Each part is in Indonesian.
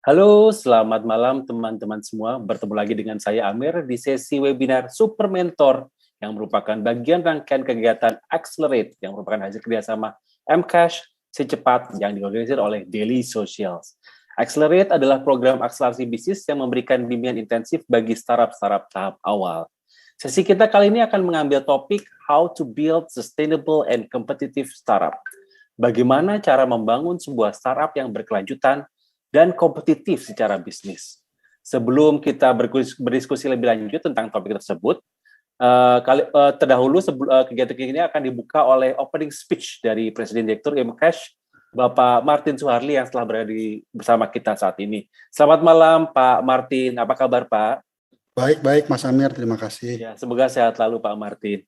Halo, selamat malam teman-teman semua. Bertemu lagi dengan saya Amir di sesi webinar Super Mentor yang merupakan bagian rangkaian kegiatan Accelerate yang merupakan hasil kerjasama Mcash Secepat yang diorganisir oleh Daily Socials. Accelerate adalah program akselerasi bisnis yang memberikan bimbingan intensif bagi startup-startup tahap awal. Sesi kita kali ini akan mengambil topik How to Build Sustainable and Competitive Startup. Bagaimana cara membangun sebuah startup yang berkelanjutan dan kompetitif secara bisnis. Sebelum kita berdiskusi lebih lanjut tentang topik tersebut, terdahulu kegiatan ini akan dibuka oleh opening speech dari Presiden Direktur Mcash, Bapak Martin Suharli yang telah berada bersama kita saat ini. Selamat malam Pak Martin, apa kabar Pak? Baik Mas Amir, terima kasih. Ya, semoga sehat selalu Pak Martin.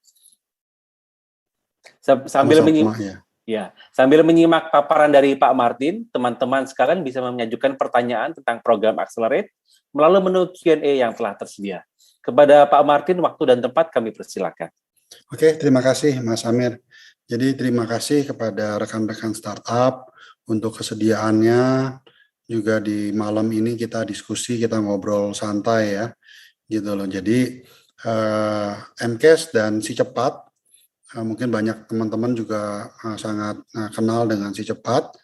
Sambil menyimak paparan dari Pak Martin, teman-teman sekalian bisa mengajukan pertanyaan tentang program Accelerate melalui menu Q&A yang telah tersedia. Kepada Pak Martin, waktu dan tempat kami persilakan. Oke, terima kasih Mas Amir. Jadi terima kasih kepada rekan-rekan startup untuk kesediaannya. Juga di malam ini kita diskusi, kita ngobrol santai ya, gitu loh. Jadi Mcash dan Secepat, mungkin banyak teman-teman juga sangat kenal dengan Secepat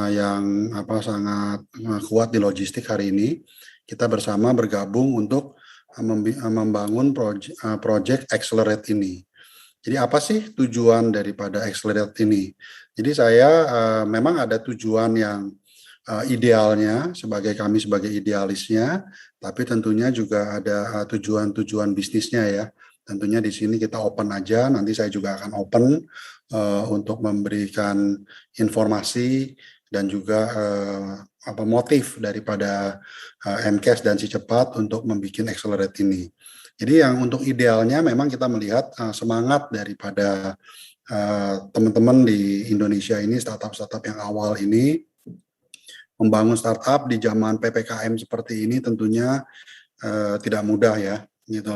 yang sangat kuat di logistik hari ini. Kita bersama bergabung untuk membangun project Accelerate ini. Jadi apa sih tujuan daripada Accelerate ini? Jadi saya memang ada tujuan yang idealnya kami sebagai idealisnya, tapi tentunya juga ada tujuan-tujuan bisnisnya ya. Tentunya di sini kita open aja, nanti saya juga akan open untuk memberikan informasi dan juga motif daripada Mcash dan Secepat untuk membuat Accelerate ini. Jadi yang untuk idealnya memang kita melihat semangat daripada teman-teman di Indonesia ini, startup-startup yang awal ini, membangun startup di zaman PPKM seperti ini tentunya tidak mudah ya. Gitu.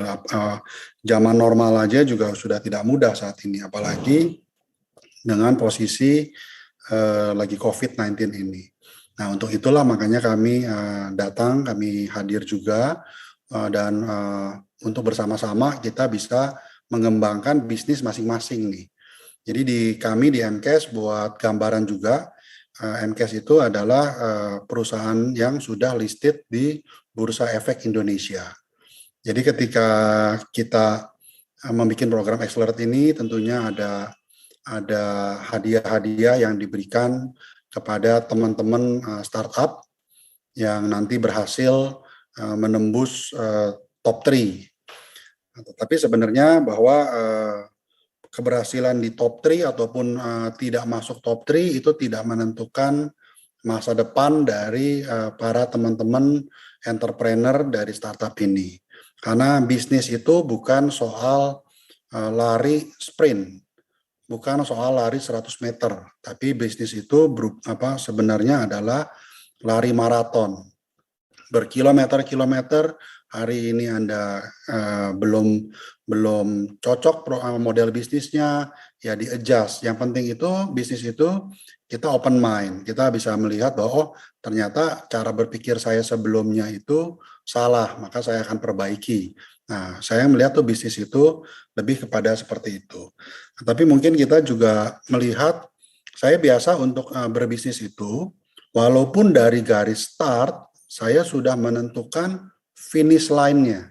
Zaman normal aja juga sudah tidak mudah saat ini, apalagi dengan posisi lagi COVID-19 ini. Nah, untuk itulah makanya kami datang, kami hadir juga, dan untuk bersama-sama kita bisa mengembangkan bisnis masing-masing nih. Jadi kami di Mcash buat gambaran juga, Mcash itu adalah perusahaan yang sudah listed di Bursa Efek Indonesia. Jadi ketika kita membuat program Accelerate ini tentunya ada hadiah-hadiah yang diberikan kepada teman-teman startup yang nanti berhasil menembus top 3. Tetapi sebenarnya bahwa keberhasilan di top 3 ataupun tidak masuk top 3 itu tidak menentukan masa depan dari para teman-teman entrepreneur dari startup ini. Karena bisnis itu bukan soal lari sprint, bukan soal lari 100 meter, tapi bisnis itu sebenarnya adalah lari maraton. Berkilometer-kilometer, hari ini Anda belum cocok model bisnisnya, ya di-adjust. Yang penting itu bisnis itu kita open mind, kita bisa melihat bahwa ternyata cara berpikir saya sebelumnya itu salah, maka saya akan perbaiki. Nah, saya melihat tuh bisnis itu lebih kepada seperti itu. Tapi mungkin kita juga melihat, saya biasa untuk berbisnis itu, walaupun dari garis start, saya sudah menentukan finish line-nya.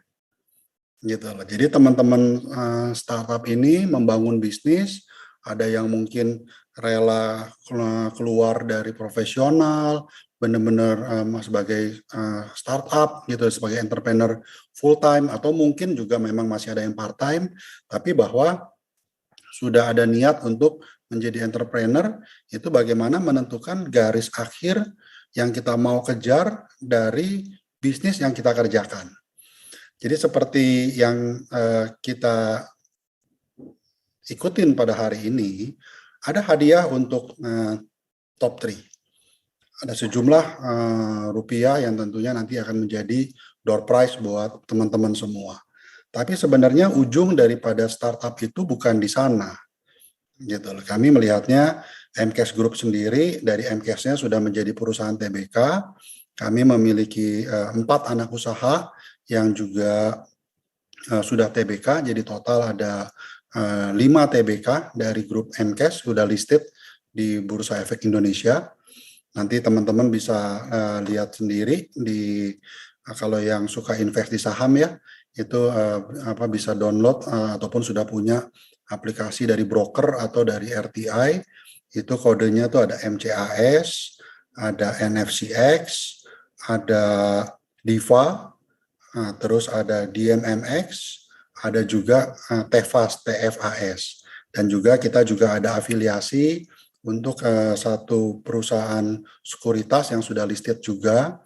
Gitu loh. Jadi teman-teman startup ini membangun bisnis, ada yang mungkin rela keluar dari profesional, benar-benar sebagai startup gitu, sebagai entrepreneur full time, atau mungkin juga memang masih ada yang part time, tapi bahwa sudah ada niat untuk menjadi entrepreneur, itu bagaimana menentukan garis akhir yang kita mau kejar dari bisnis yang kita kerjakan. Jadi seperti yang kita ikutin pada hari ini, ada hadiah untuk top 3. Ada sejumlah rupiah yang tentunya nanti akan menjadi door prize buat teman-teman semua. Tapi sebenarnya ujung daripada startup itu bukan di sana. Gitu. Kami melihatnya Mcash Group sendiri, dari Mcash-nya sudah menjadi perusahaan TBK, Kami memiliki 4 anak usaha yang juga sudah TBK, jadi total ada 5 TBK dari grup MCash sudah listed di Bursa Efek Indonesia. Nanti teman-teman bisa lihat sendiri di kalau yang suka invest di saham ya, itu bisa download ataupun sudah punya aplikasi dari broker atau dari RTI, itu kodenya tuh ada MCAS, ada NFCX, ada DIVA, terus ada DMMX, ada juga TFAS, TFAS. Dan juga kita juga ada afiliasi untuk satu perusahaan sekuritas yang sudah listed juga.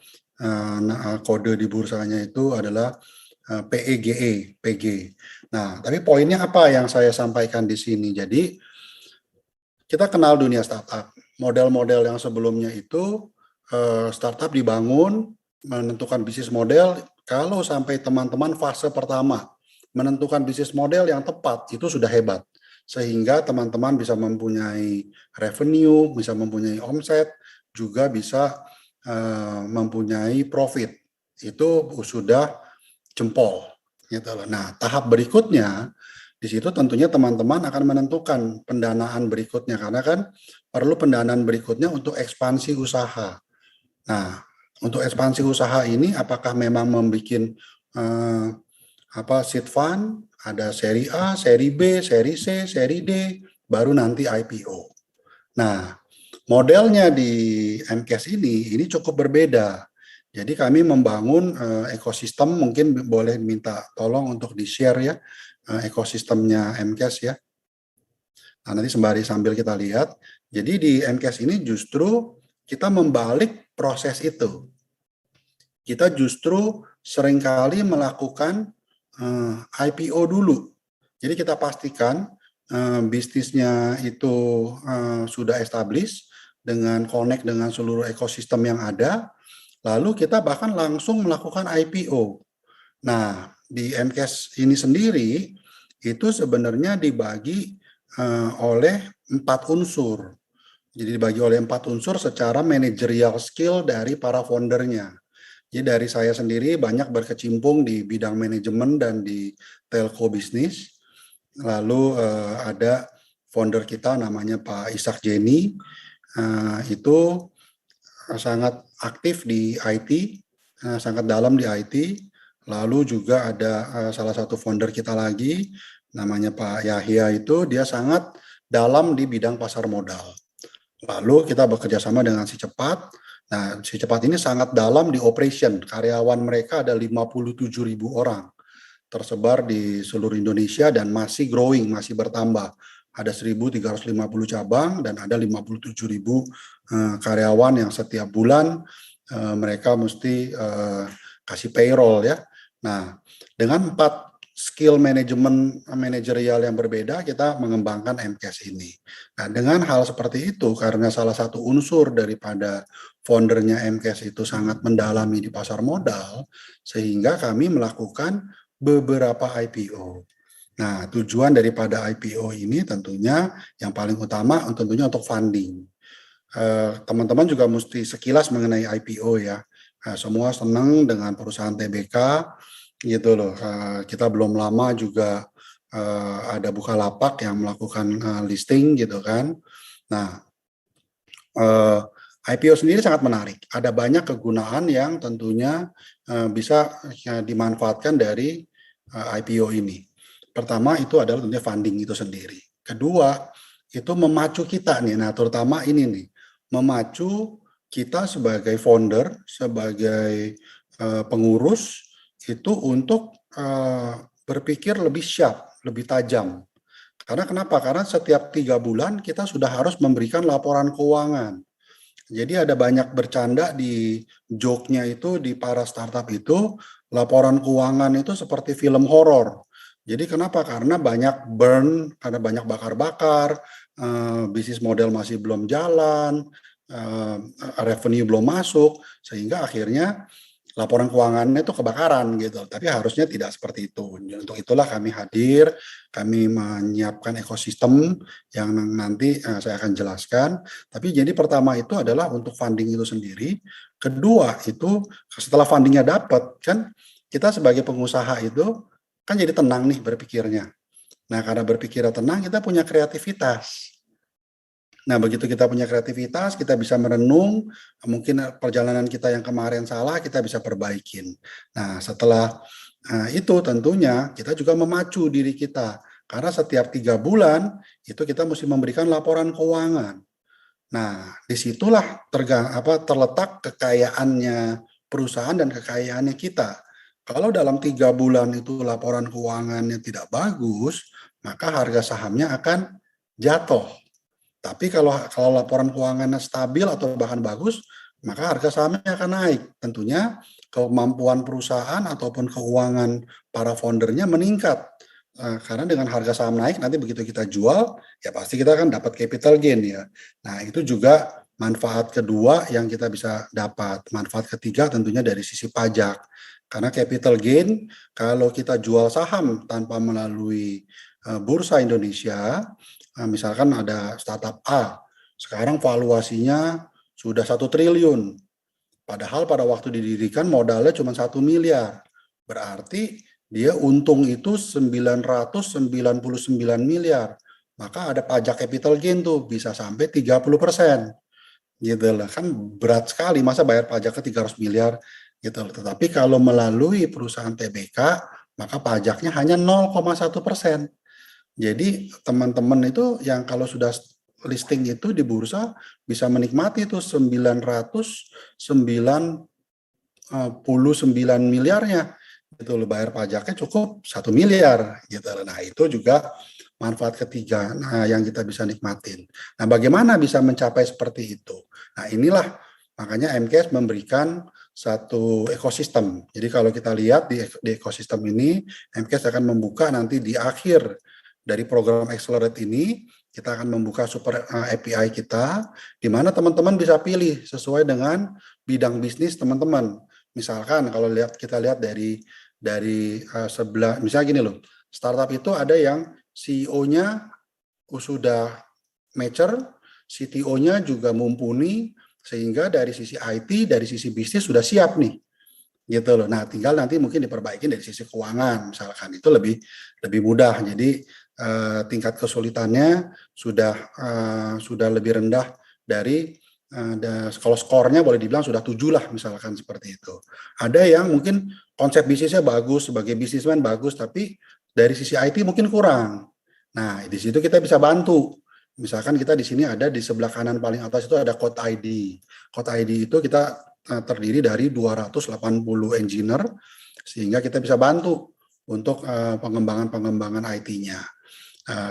Kode di bursanya itu adalah PEGE, PG. Nah, tapi poinnya apa yang saya sampaikan di sini? Jadi kita kenal dunia startup. Model-model yang sebelumnya itu startup dibangun, menentukan bisnis model. Kalau sampai teman-teman fase pertama menentukan bisnis model yang tepat, itu sudah hebat. Sehingga teman-teman bisa mempunyai revenue, bisa mempunyai omset, juga bisa mempunyai profit. Itu sudah jempol. Gitu loh. Nah, tahap berikutnya, di situ tentunya teman-teman akan menentukan pendanaan berikutnya, karena kan perlu pendanaan berikutnya untuk ekspansi usaha. Nah, untuk ekspansi usaha ini apakah memang membuat seed fund, ada seri A, seri B, seri C, seri D, baru nanti IPO. Nah, modelnya di MCash ini cukup berbeda. Jadi kami membangun ekosistem, mungkin boleh minta tolong untuk di-share ya ekosistemnya MCash ya. Nah, nanti sembari sambil kita lihat. Jadi di MCash ini justru kita membalik proses itu. Kita justru seringkali melakukan IPO dulu. Jadi kita pastikan bisnisnya itu sudah established dengan connect dengan seluruh ekosistem yang ada, lalu kita bahkan langsung melakukan IPO. Nah, di MCash ini sendiri itu sebenarnya dibagi oleh 4 unsur. Jadi dibagi oleh 4 unsur secara managerial skill dari para foundernya. Jadi dari saya sendiri banyak berkecimpung di bidang manajemen dan di telco bisnis. Lalu ada founder kita namanya Pak Ishak Jenny, itu sangat aktif di IT, sangat dalam di IT. Lalu juga ada salah satu founder kita lagi, namanya Pak Yahya, itu dia sangat dalam di bidang pasar modal. Lalu kita bekerja sama dengan Si Cepat. Nah, Si Cepat ini sangat dalam di operation. Karyawan mereka ada 57.000 orang. Tersebar di seluruh Indonesia dan masih growing, masih bertambah. Ada 1.350 cabang dan ada 57.000 karyawan yang setiap bulan mereka mesti kasih payroll ya. Nah, dengan 4 skill manajerial yang berbeda, kita mengembangkan MCash ini. Nah, dengan hal seperti itu, karena salah satu unsur daripada foundernya MCash itu sangat mendalami di pasar modal, sehingga kami melakukan beberapa IPO. Nah, tujuan daripada IPO ini tentunya yang paling utama tentunya untuk funding. Teman-teman juga mesti sekilas mengenai IPO ya. Semua senang dengan perusahaan TBK gitu loh. Kita belum lama juga ada Bukalapak yang melakukan listing gitu kan. Nah, IPO sendiri sangat menarik. Ada banyak kegunaan yang tentunya bisa dimanfaatkan dari IPO ini. Pertama itu adalah tentunya funding itu sendiri. Kedua, itu memacu kita nih. Nah, terutama ini nih, memacu kita sebagai founder, sebagai pengurus itu untuk berpikir lebih sharp, lebih tajam. Karena kenapa? Karena setiap 3 bulan kita sudah harus memberikan laporan keuangan. Jadi ada banyak bercanda di joke-nya itu di para startup itu, laporan keuangan itu seperti film horor. Jadi kenapa? Karena banyak burn, karena banyak bakar-bakar, bisnis model masih belum jalan, revenue belum masuk, sehingga akhirnya laporan keuangannya itu kebakaran gitu. Tapi harusnya tidak seperti itu. Untuk itulah kami hadir, kami menyiapkan ekosistem yang nanti saya akan jelaskan. Tapi jadi pertama itu adalah untuk funding itu sendiri, Kedua itu setelah fundingnya dapat kan kita sebagai pengusaha itu kan jadi tenang nih berpikirnya. Nah karena berpikirnya tenang kita punya kreativitas. Nah begitu kita punya kreativitas kita bisa merenung mungkin perjalanan kita yang kemarin salah kita bisa perbaikin. Nah setelah itu tentunya kita juga memacu diri kita karena setiap 3 bulan itu kita mesti memberikan laporan keuangan. Nah, disitulah terletak kekayaannya perusahaan dan kekayaannya kita. Kalau dalam 3 bulan itu laporan keuangannya tidak bagus, maka harga sahamnya akan jatuh. Tapi kalau laporan keuangannya stabil atau bahkan bagus, maka harga sahamnya akan naik. Tentunya kemampuan perusahaan ataupun keuangan para foundernya meningkat. Karena dengan harga saham naik, nanti begitu kita jual, ya pasti kita akan dapat capital gain ya. Nah itu juga manfaat kedua yang kita bisa dapat. Manfaat ketiga tentunya dari sisi pajak. Karena capital gain, kalau kita jual saham tanpa melalui Bursa Indonesia, misalkan ada startup A, sekarang valuasinya sudah 1 triliun. Padahal pada waktu didirikan modalnya cuma 1 miliar. Berarti dia untung itu 999 miliar. Maka ada pajak capital gain tuh bisa sampai 30%. Gitu lah. Kan berat sekali masa bayar pajak ke 300 miliar gitu loh. Tetapi kalau melalui perusahaan TBK maka pajaknya hanya 0,1%. Jadi teman-teman itu yang kalau sudah listing itu di bursa bisa menikmati itu 999 miliarnya gitu loh, bayar pajaknya cukup 1 miliar gitu loh. Nah itu juga manfaat ketiga yang kita bisa nikmatin. Nah bagaimana bisa mencapai seperti itu? Nah inilah makanya MKS memberikan satu ekosistem. Jadi kalau kita lihat di ekosistem ini, MKS akan membuka nanti di akhir dari program Accelerate ini, kita akan membuka super API kita, di mana teman-teman bisa pilih sesuai dengan bidang bisnis teman-teman. Misalkan kalau kita lihat dari sebelah, misalnya gini loh, startup itu ada yang CEO-nya sudah mature, CTO-nya juga mumpuni, sehingga dari sisi IT, dari sisi bisnis sudah siap nih, gitu loh. Nah, tinggal nanti mungkin diperbaiki dari sisi keuangan, misalkan itu lebih mudah. Jadi tingkat kesulitannya sudah lebih rendah dari kalau skornya boleh dibilang sudah 7 lah misalkan seperti itu. Ada yang mungkin konsep bisnisnya bagus, sebagai bisnismen bagus, tapi dari sisi IT mungkin kurang. Nah, di situ kita bisa bantu. Misalkan kita di sini ada di sebelah kanan paling atas itu ada Code ID. Code ID itu kita terdiri dari 280 engineer, sehingga kita bisa bantu untuk pengembangan IT-nya.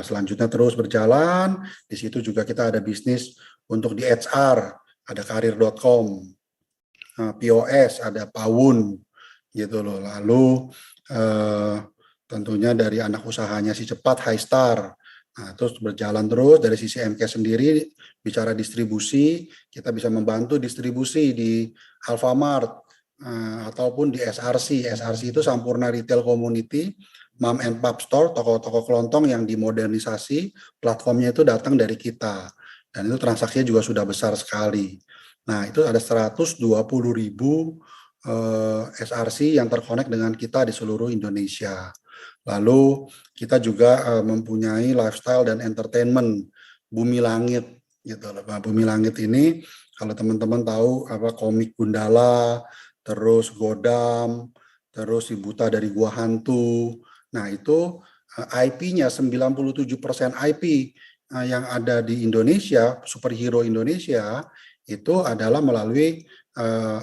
Selanjutnya terus berjalan, di situ juga kita ada bisnis untuk di HR, ada karir.com, POS, ada Pawun, gitu loh. Lalu tentunya dari anak usahanya si cepat, Highstar. Nah, terus berjalan terus dari sisi MK sendiri, bicara distribusi, kita bisa membantu distribusi di Alfamart, ataupun di SRC. SRC itu Sampurna Retail Community, Mom and Pop Store, toko-toko kelontong yang dimodernisasi, platformnya itu datang dari kita. Dan itu transaksinya juga sudah besar sekali. Nah, itu ada 120.000 SRC yang terkonek dengan kita di seluruh Indonesia. Lalu kita juga mempunyai lifestyle dan entertainment Bumi Langit gitu loh. Bumi Langit ini kalau teman-teman tahu komik Gundala, terus Godam, terus si Buta dari Gua Hantu. Nah, itu IP-nya 97% IP yang ada di Indonesia, superhero Indonesia itu adalah melalui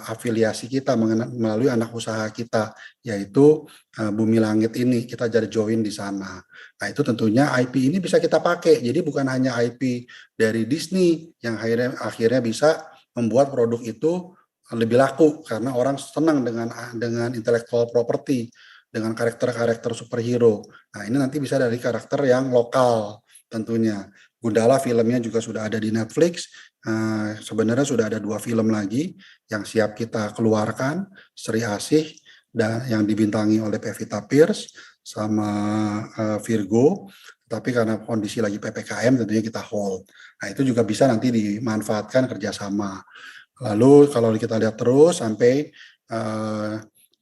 afiliasi kita, melalui anak usaha kita, yaitu Bumi Langit ini, kita jadi join di sana. Nah itu tentunya IP ini bisa kita pakai, jadi bukan hanya IP dari Disney yang akhirnya bisa membuat produk itu lebih laku, karena orang senang dengan intellectual property, dengan karakter-karakter superhero. Nah ini nanti bisa dari karakter yang lokal tentunya. Gundala filmnya juga sudah ada di Netflix. Sebenarnya sudah ada 2 film lagi yang siap kita keluarkan, Sri Asih dan yang dibintangi oleh Pevita Pierce sama Virgo. Tapi karena kondisi lagi PPKM tentunya kita hold. Nah itu juga bisa nanti dimanfaatkan kerjasama. Lalu kalau kita lihat terus sampai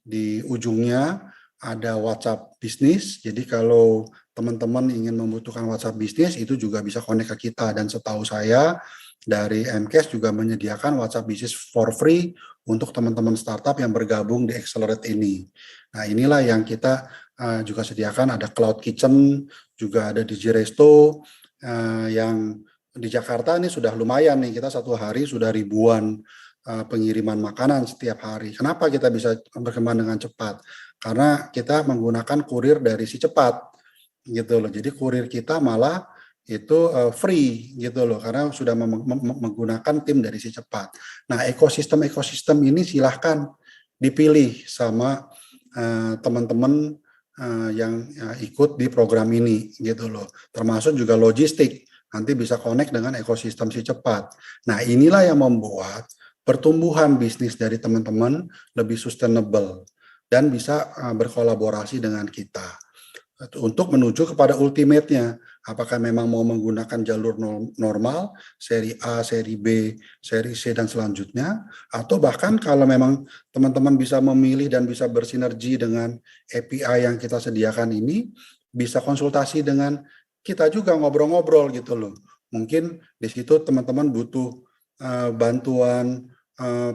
di ujungnya ada WhatsApp bisnis. Jadi kalau teman-teman ingin membutuhkan WhatsApp bisnis itu juga bisa connect ke kita, dan setahu saya dari MCAS juga menyediakan WhatsApp bisnis for free untuk teman-teman startup yang bergabung di Accelerate ini. Nah, inilah yang kita juga sediakan, ada Cloud Kitchen, juga ada Digiresto, yang di Jakarta ini sudah lumayan nih, kita satu hari sudah ribuan pengiriman makanan setiap hari. Kenapa kita bisa berkembang dengan cepat? Karena kita menggunakan kurir dari Si Cepat, gitu loh. Jadi kurir kita malah itu free gitu loh, karena sudah menggunakan tim dari Si Cepat. Nah, ekosistem ini silahkan dipilih sama teman-teman yang ikut di program ini gitu loh. Termasuk juga logistik, nanti bisa connect dengan ekosistem Si Cepat. Nah, inilah yang membuat pertumbuhan bisnis dari teman-teman lebih sustainable dan bisa berkolaborasi dengan kita untuk menuju kepada ultimate-nya. Apakah memang mau menggunakan jalur normal, seri A, seri B, seri C, dan selanjutnya, atau bahkan kalau memang teman-teman bisa memilih dan bisa bersinergi dengan API yang kita sediakan ini, bisa konsultasi dengan kita juga, ngobrol-ngobrol gitu loh. Mungkin di situ teman-teman butuh bantuan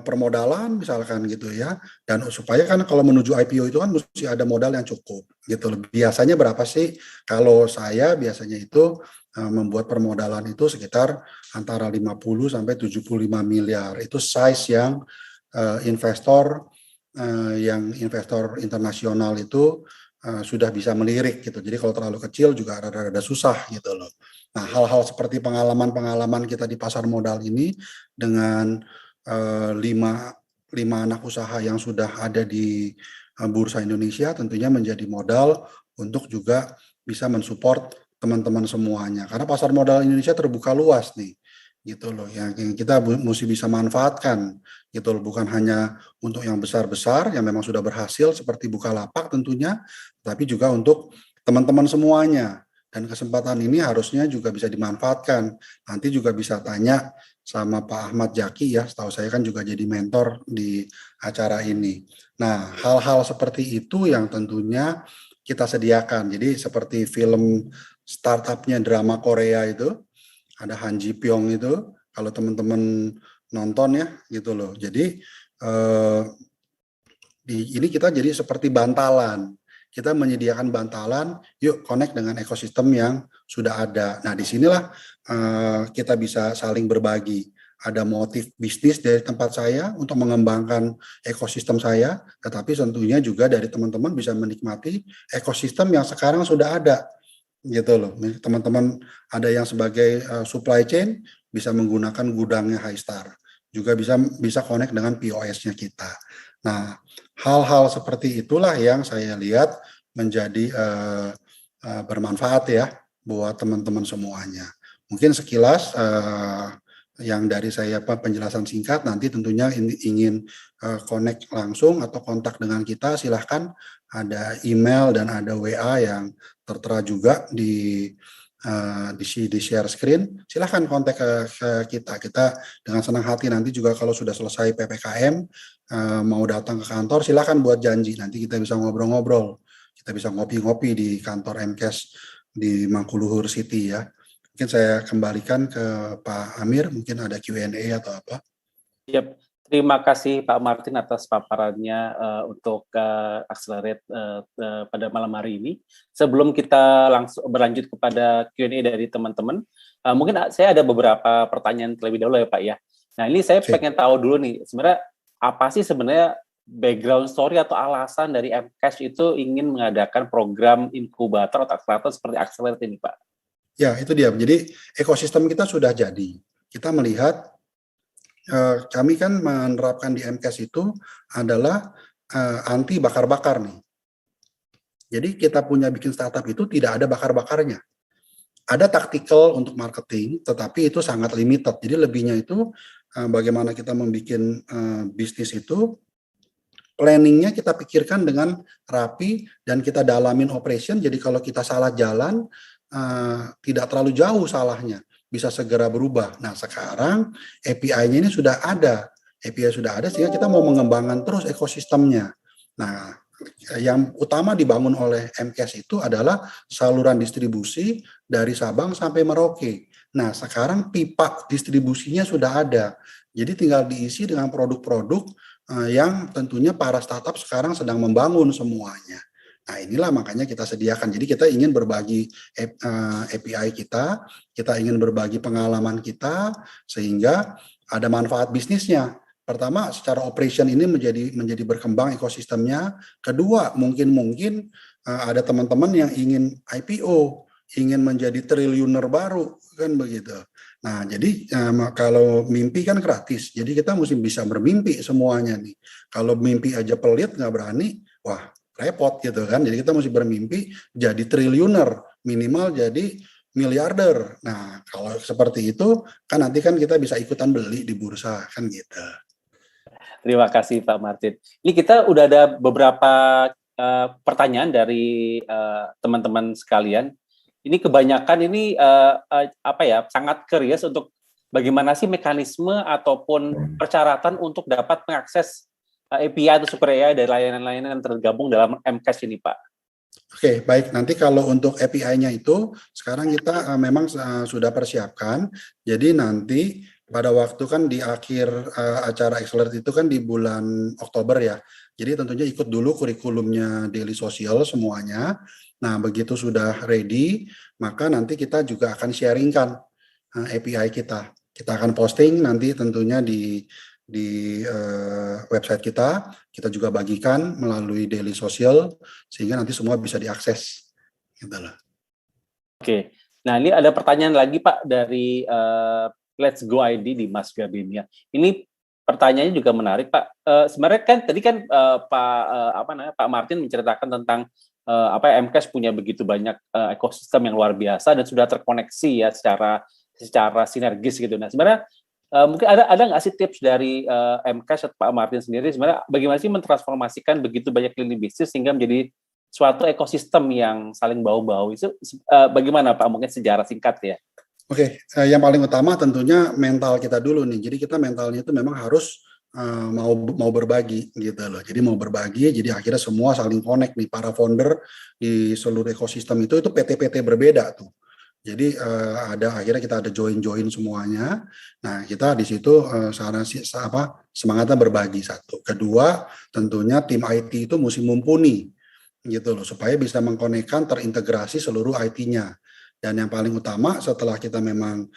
permodalan misalkan gitu ya, dan supaya kan kalau menuju IPO itu kan mesti ada modal yang cukup gitu. Biasanya berapa sih? Kalau saya biasanya itu membuat permodalan itu sekitar antara 50 sampai 75 miliar. Itu size yang investor investor internasional itu sudah bisa melirik gitu. Jadi kalau terlalu kecil juga rada-rada susah gitu loh. Nah, hal-hal seperti pengalaman-pengalaman kita di pasar modal ini dengan lima anak usaha yang sudah ada di Bursa Indonesia tentunya menjadi modal untuk juga bisa mensupport teman-teman semuanya. Karena pasar modal Indonesia terbuka luas nih, gitu loh. Yang kita mesti bisa manfaatkan, gitu loh. Bukan hanya untuk yang besar-besar yang memang sudah berhasil seperti Bukalapak tentunya, tapi juga untuk teman-teman semuanya. Dan kesempatan ini harusnya juga bisa dimanfaatkan. Nanti juga bisa tanya sama Pak Ahmad Jaki ya, setahu saya kan juga jadi mentor di acara ini. Nah, hal-hal seperti itu yang tentunya kita sediakan. Jadi seperti film startupnya drama Korea itu, ada Han Ji Pyong itu, kalau teman-teman nonton ya gitu loh. Jadi ini kita jadi seperti bantalan. Kita menyediakan bantalan, yuk connect dengan ekosistem yang sudah ada. Nah, disinilah kita bisa saling berbagi. Ada motif bisnis dari tempat saya untuk mengembangkan ekosistem saya, tetapi tentunya juga dari teman-teman bisa menikmati ekosistem yang sekarang sudah ada, gitu loh. Teman-teman ada yang sebagai supply chain bisa menggunakan gudangnya Highstar, juga bisa connect dengan POS-nya kita. Nah, hal-hal seperti itulah yang saya lihat menjadi bermanfaat ya buat teman-teman semuanya. Mungkin sekilas yang dari saya penjelasan singkat. Nanti tentunya ingin connect langsung atau kontak dengan kita, silahkan, ada email dan ada WA yang tertera juga di share screen. Silahkan kontak ke kita dengan senang hati. Nanti juga kalau sudah selesai PPKM mau datang ke kantor, silahkan buat janji, nanti kita bisa ngobrol-ngobrol, kita bisa ngopi-ngopi di kantor MCAS di Mangkuluhur City ya. Mungkin saya kembalikan ke Pak Amir, mungkin ada Q&A atau apa. Yep. Terima kasih Pak Martin atas paparannya untuk Accelerate pada malam hari ini. Sebelum kita langsung berlanjut kepada Q&A dari teman-teman, mungkin saya ada beberapa pertanyaan terlebih dahulu ya Pak ya. Nah, ini saya pengen tahu dulu nih, sebenarnya apa sih sebenarnya background story atau alasan dari MCash itu ingin mengadakan program inkubator atau akselerator seperti Accelerate ini Pak? Ya, itu dia. Jadi ekosistem kita sudah jadi. Kita melihat kami kan menerapkan di MCash itu adalah anti bakar-bakar nih. Jadi kita punya bikin startup itu tidak ada bakar-bakarnya. Ada taktikal untuk marketing, tetapi itu sangat limited. Jadi lebihnya itu bagaimana kita membuat bisnis itu, planningnya kita pikirkan dengan rapi dan kita dalamin operation. Jadi kalau kita salah jalan, tidak terlalu jauh salahnya, bisa segera berubah. Nah, sekarang API-nya ini sudah ada. API sudah ada sehingga kita mau mengembangkan terus ekosistemnya. Nah, yang utama dibangun oleh MCash itu adalah saluran distribusi dari Sabang sampai Merauke. Nah, sekarang pipa distribusinya sudah ada. Jadi tinggal diisi dengan produk-produk yang tentunya para startup sekarang sedang membangun semuanya. Nah, inilah makanya kita sediakan. Jadi kita ingin berbagi API kita ingin berbagi pengalaman kita sehingga ada manfaat bisnisnya. Pertama, secara operation ini menjadi berkembang ekosistemnya. Kedua, mungkin ada teman-teman yang ingin IPO, ingin menjadi triliuner baru, kan begitu. Nah, jadi kalau mimpi kan gratis. Jadi kita mesti bisa bermimpi semuanya nih. Kalau mimpi aja pelit nggak berani, wah repot gitu kan. Jadi kita mesti bermimpi jadi triliuner, minimal jadi miliarder. Nah, kalau seperti itu kan nanti kan kita bisa ikutan beli di bursa kan gitu. Terima kasih Pak Martin. Ini kita udah ada beberapa pertanyaan dari teman-teman sekalian. Ini kebanyakan ini sangat curious untuk bagaimana sih mekanisme ataupun persyaratan untuk dapat mengakses API atau Super AI dari layanan-layanan yang tergabung dalam MCash ini, Pak. Oke, baik. Nanti kalau untuk API-nya itu, sekarang kita memang sudah persiapkan. Jadi nanti pada waktu kan di akhir acara Accelerate itu kan di bulan Oktober ya. Jadi tentunya ikut dulu kurikulumnya Daily Social semuanya. Nah, begitu sudah ready, maka nanti kita juga akan sharingkan API kita. Kita akan posting nanti tentunya di website kita juga bagikan melalui Daily Social sehingga nanti semua bisa diakses. Gitu loh. Oke, nah ini ada pertanyaan lagi Pak dari Let's Go ID di Mas Gabinia. Ini pertanyaannya juga menarik Pak. Sebenarnya kan tadi kan Pak Martin menceritakan tentang MCash punya begitu banyak ekosistem yang luar biasa dan sudah terkoneksi ya secara sinergis gitu. Nah sebenarnya mungkin ada nggak sih tips dari MCash atau Pak Martin sendiri sebenarnya bagaimana sih mentransformasikan begitu banyak lini bisnis sehingga menjadi suatu ekosistem yang saling bau-bau itu bagaimana Pak? Mungkin sejarah singkat ya. Oke, yang paling utama tentunya mental kita dulu nih. Jadi kita mentalnya itu memang harus mau berbagi gitu loh. Jadi mau berbagi, jadi akhirnya semua saling connect nih para founder di seluruh ekosistem itu PT-PT berbeda tuh. Jadi akhirnya kita ada join semuanya. Nah kita di situ semangatnya berbagi satu. Kedua tentunya tim IT itu mesti mumpuni gitu loh supaya bisa mengkonekkan terintegrasi seluruh IT-nya. Dan yang paling utama setelah kita memang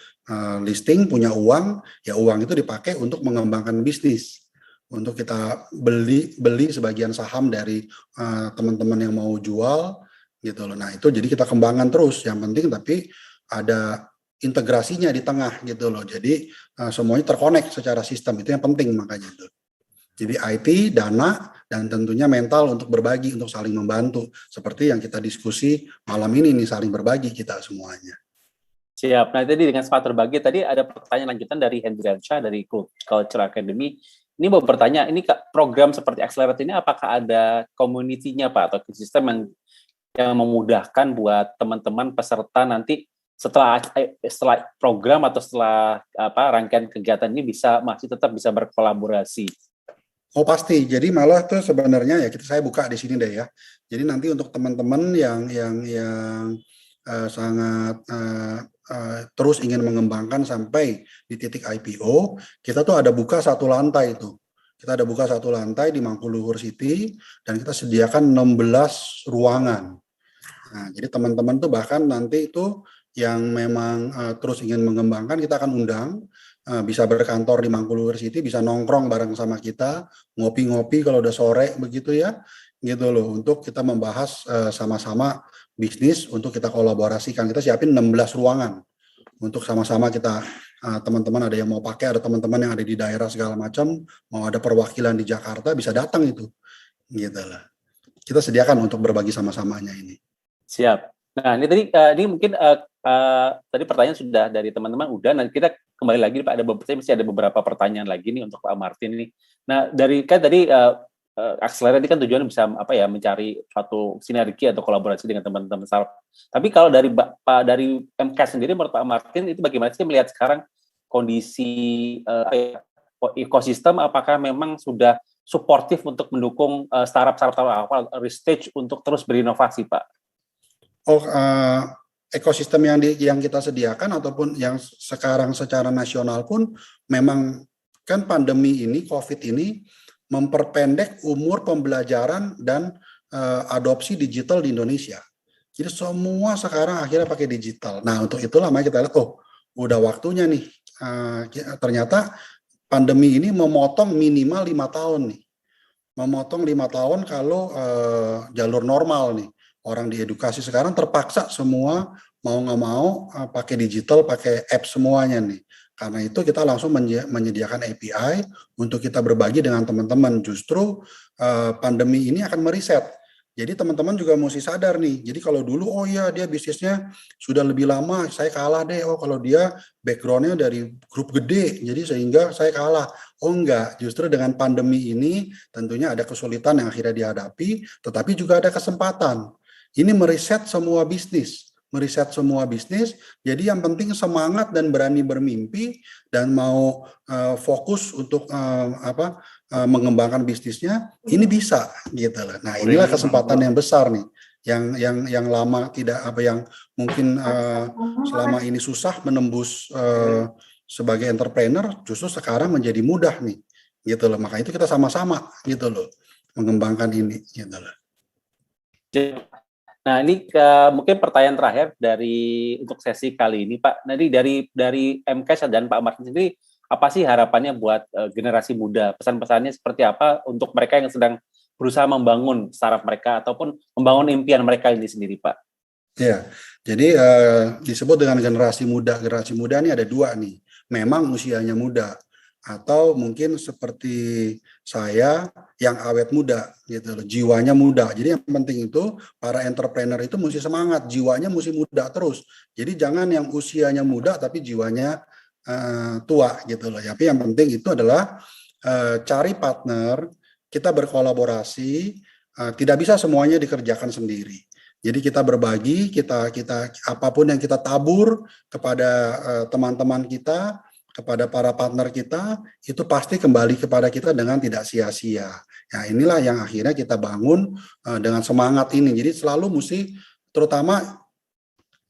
listing punya uang, ya uang itu dipakai untuk mengembangkan bisnis. Untuk kita beli sebagian saham dari teman-teman yang mau jual gitu loh. Nah, itu jadi kita kembangkan terus. Yang penting tapi ada integrasinya di tengah gitu loh. Jadi semuanya terkonek secara sistem. Itu yang penting makanya itu. Jadi IT, dana, dan tentunya mental untuk berbagi, untuk saling membantu. Seperti yang kita diskusi malam ini nih, saling berbagi kita semuanya. Siap. Nah, tadi dengan sepat berbagi, tadi ada pertanyaan lanjutan dari Hendriansyah dari Culture Academy. Ini mau bertanya, ini program seperti Accelerate ini apakah ada community-nya Pak, atau sistem yang memudahkan buat teman-teman peserta nanti setelah program atau setelah rangkaian kegiatan ini masih tetap bisa berkolaborasi? Oh pasti, jadi malah tuh sebenarnya ya saya buka di sini deh ya. Jadi nanti untuk teman-teman yang sangat terus ingin mengembangkan sampai di titik IPO, kita tuh ada buka satu lantai itu. Kita ada buka satu lantai di Mangkuluhur City dan kita sediakan 16 ruangan. Nah, jadi teman-teman tuh bahkan nanti itu yang memang terus ingin mengembangkan kita akan undang. Bisa berkantor di Mangkuluhur City, bisa nongkrong bareng sama kita, ngopi-ngopi kalau udah sore begitu ya, gitu loh, untuk kita membahas sama-sama bisnis untuk kita kolaborasikan. Kita siapin 16 ruangan untuk sama-sama kita, teman-teman ada yang mau pakai, ada teman-teman yang ada di daerah segala macam, mau ada perwakilan di Jakarta bisa datang itu, gitu lah. Kita sediakan untuk berbagi sama-samanya ini. Siap. Nah ini mungkin tadi pertanyaan sudah dari teman-teman udah, nanti kita kembali lagi Pak, masih ada beberapa pertanyaan lagi nih untuk Pak Martin nih. Nah dari Accelerate ini kan tujuannya bisa mencari suatu sinergi atau kolaborasi dengan teman-teman startup. Tapi kalau dari MCash sendiri menurut Pak Martin itu bagaimana sih melihat sekarang kondisi ekosistem apakah memang sudah suportif untuk mendukung startup awal early stage untuk terus berinovasi, Pak? Ekosistem yang kita sediakan ataupun yang sekarang secara nasional pun memang kan pandemi ini, COVID ini memperpendek umur pembelajaran dan adopsi digital di Indonesia. Jadi semua sekarang akhirnya pakai digital. Nah, untuk itulah makanya kita lihat, udah waktunya nih. Ternyata pandemi ini memotong minimal 5 tahun nih. Memotong 5 tahun kalau jalur normal nih. Orang diedukasi sekarang terpaksa semua mau nggak mau pakai digital, pakai app semuanya nih. Karena itu kita langsung menyediakan API untuk kita berbagi dengan teman-teman. Justru pandemi ini akan meriset. Jadi teman-teman juga mesti sadar nih. Jadi kalau dulu, oh iya dia bisnisnya sudah lebih lama, saya kalah deh. Oh kalau dia backgroundnya dari grup gede, jadi sehingga saya kalah. Oh enggak, justru dengan pandemi ini tentunya ada kesulitan yang akhirnya dihadapi, tetapi juga ada kesempatan. Ini meriset semua bisnis. Jadi yang penting semangat dan berani bermimpi dan mau fokus untuk mengembangkan bisnisnya, ini bisa gitu loh. Nah, inilah kesempatan yang besar nih. Yang lama tidak yang mungkin selama ini susah menembus sebagai entrepreneur, justru sekarang menjadi mudah nih. Gitu loh. Maka itu kita sama-sama gitu loh mengembangkan ini gitu loh. Nah, ini mungkin pertanyaan terakhir untuk sesi kali ini, Pak. Nanti dari MKS dan Pak Martin sendiri, apa sih harapannya buat generasi muda? Pesan-pesannya seperti apa untuk mereka yang sedang berusaha membangun startup mereka ataupun membangun impian mereka ini sendiri, Pak? Ya, jadi disebut dengan generasi muda. Generasi muda ini ada 2 nih. Memang usianya muda, atau mungkin seperti saya yang awet muda gitu loh, jiwanya muda. Jadi yang penting itu para entrepreneur itu mesti semangat, jiwanya mesti muda terus. Jadi jangan yang usianya muda tapi jiwanya tua gitu loh. Tapi yang penting itu adalah cari partner, kita berkolaborasi, tidak bisa semuanya dikerjakan sendiri. Jadi kita berbagi, kita apapun yang kita tabur kepada teman-teman kita, kepada para partner kita, itu pasti kembali kepada kita dengan tidak sia-sia. Nah, inilah yang akhirnya kita bangun dengan semangat ini. Jadi selalu mesti, terutama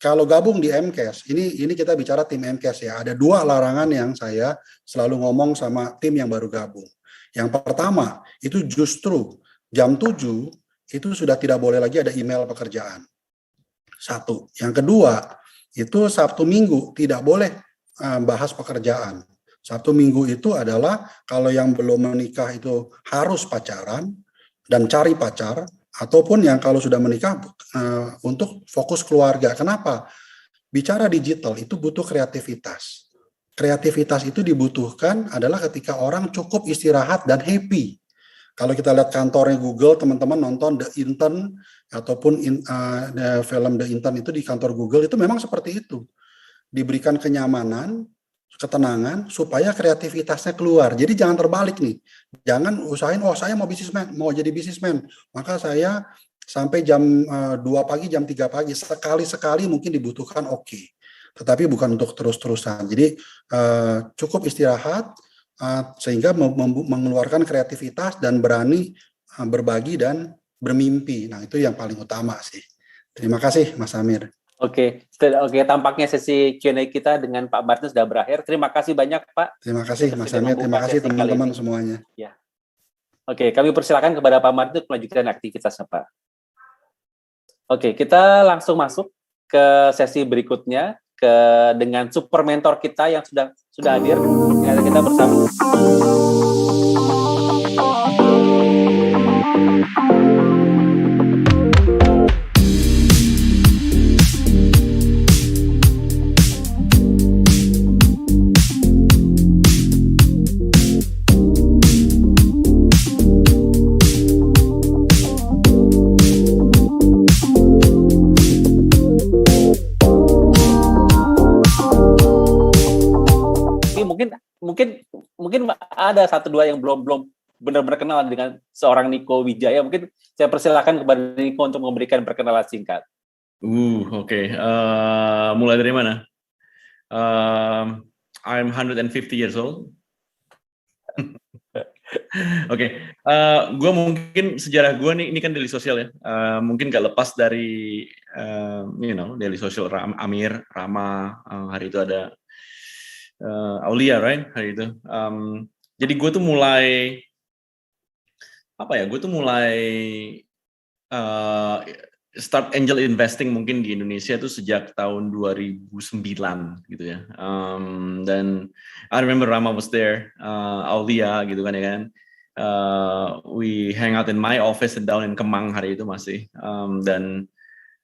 kalau gabung di MKS, ini kita bicara tim MKS ya, ada 2 larangan yang saya selalu ngomong sama tim yang baru gabung. Yang pertama, itu justru jam 7, itu sudah tidak boleh lagi ada email pekerjaan. 1. Yang kedua, itu Sabtu Minggu tidak boleh bahas pekerjaan. Sabtu Minggu itu adalah kalau yang belum menikah itu harus pacaran dan cari pacar, ataupun yang kalau sudah menikah untuk fokus keluarga. Kenapa? Bicara digital itu butuh kreativitas. Kreativitas itu dibutuhkan adalah ketika orang cukup istirahat dan happy. Kalau kita lihat kantornya Google, teman-teman nonton The Intern ataupun film The Intern itu di kantor Google, itu memang seperti itu. Diberikan kenyamanan, ketenangan, supaya kreativitasnya keluar. Jadi jangan terbalik nih. Jangan usahain, saya mau jadi bisnismen. Maka saya sampai jam 2 pagi, jam 3 pagi. Sekali-sekali mungkin dibutuhkan, oke. Tetapi bukan untuk terus-terusan. Jadi cukup istirahat, sehingga mengeluarkan kreativitas dan berani berbagi dan bermimpi. Nah, itu yang paling utama sih. Terima kasih, Mas Amir. Oke, tampaknya sesi Q&A kita dengan Pak Martin sudah berakhir. Terima kasih banyak, Pak. Terima kasih, Mas Amir. Terima kasih teman-teman semuanya. Ya. Oke, kami persilakan kepada Pak Martin untuk melanjutkan aktivitasnya, Pak. Oke, kita langsung masuk ke sesi berikutnya dengan super mentor kita yang sudah hadir. Kita bersama. Mungkin ada 1-2 yang belum benar-benar kenal dengan seorang Niko Wijaya. Mungkin saya persilakan kepada Niko untuk memberikan perkenalan singkat. Oke. Mulai dari mana? I'm 150 years old. Oke, gue mungkin sejarah gue nih, ini kan Daily Social ya, mungkin gak lepas dari, Daily Social, Amir, Rama, hari itu ada Aulia, right, hari itu. Jadi gue tuh mulai, start angel investing mungkin di Indonesia itu sejak tahun 2009 gitu ya. Dan I remember Rama was there, Aulia gitu kan ya kan. We hang out in my office down in Kemang hari itu masih,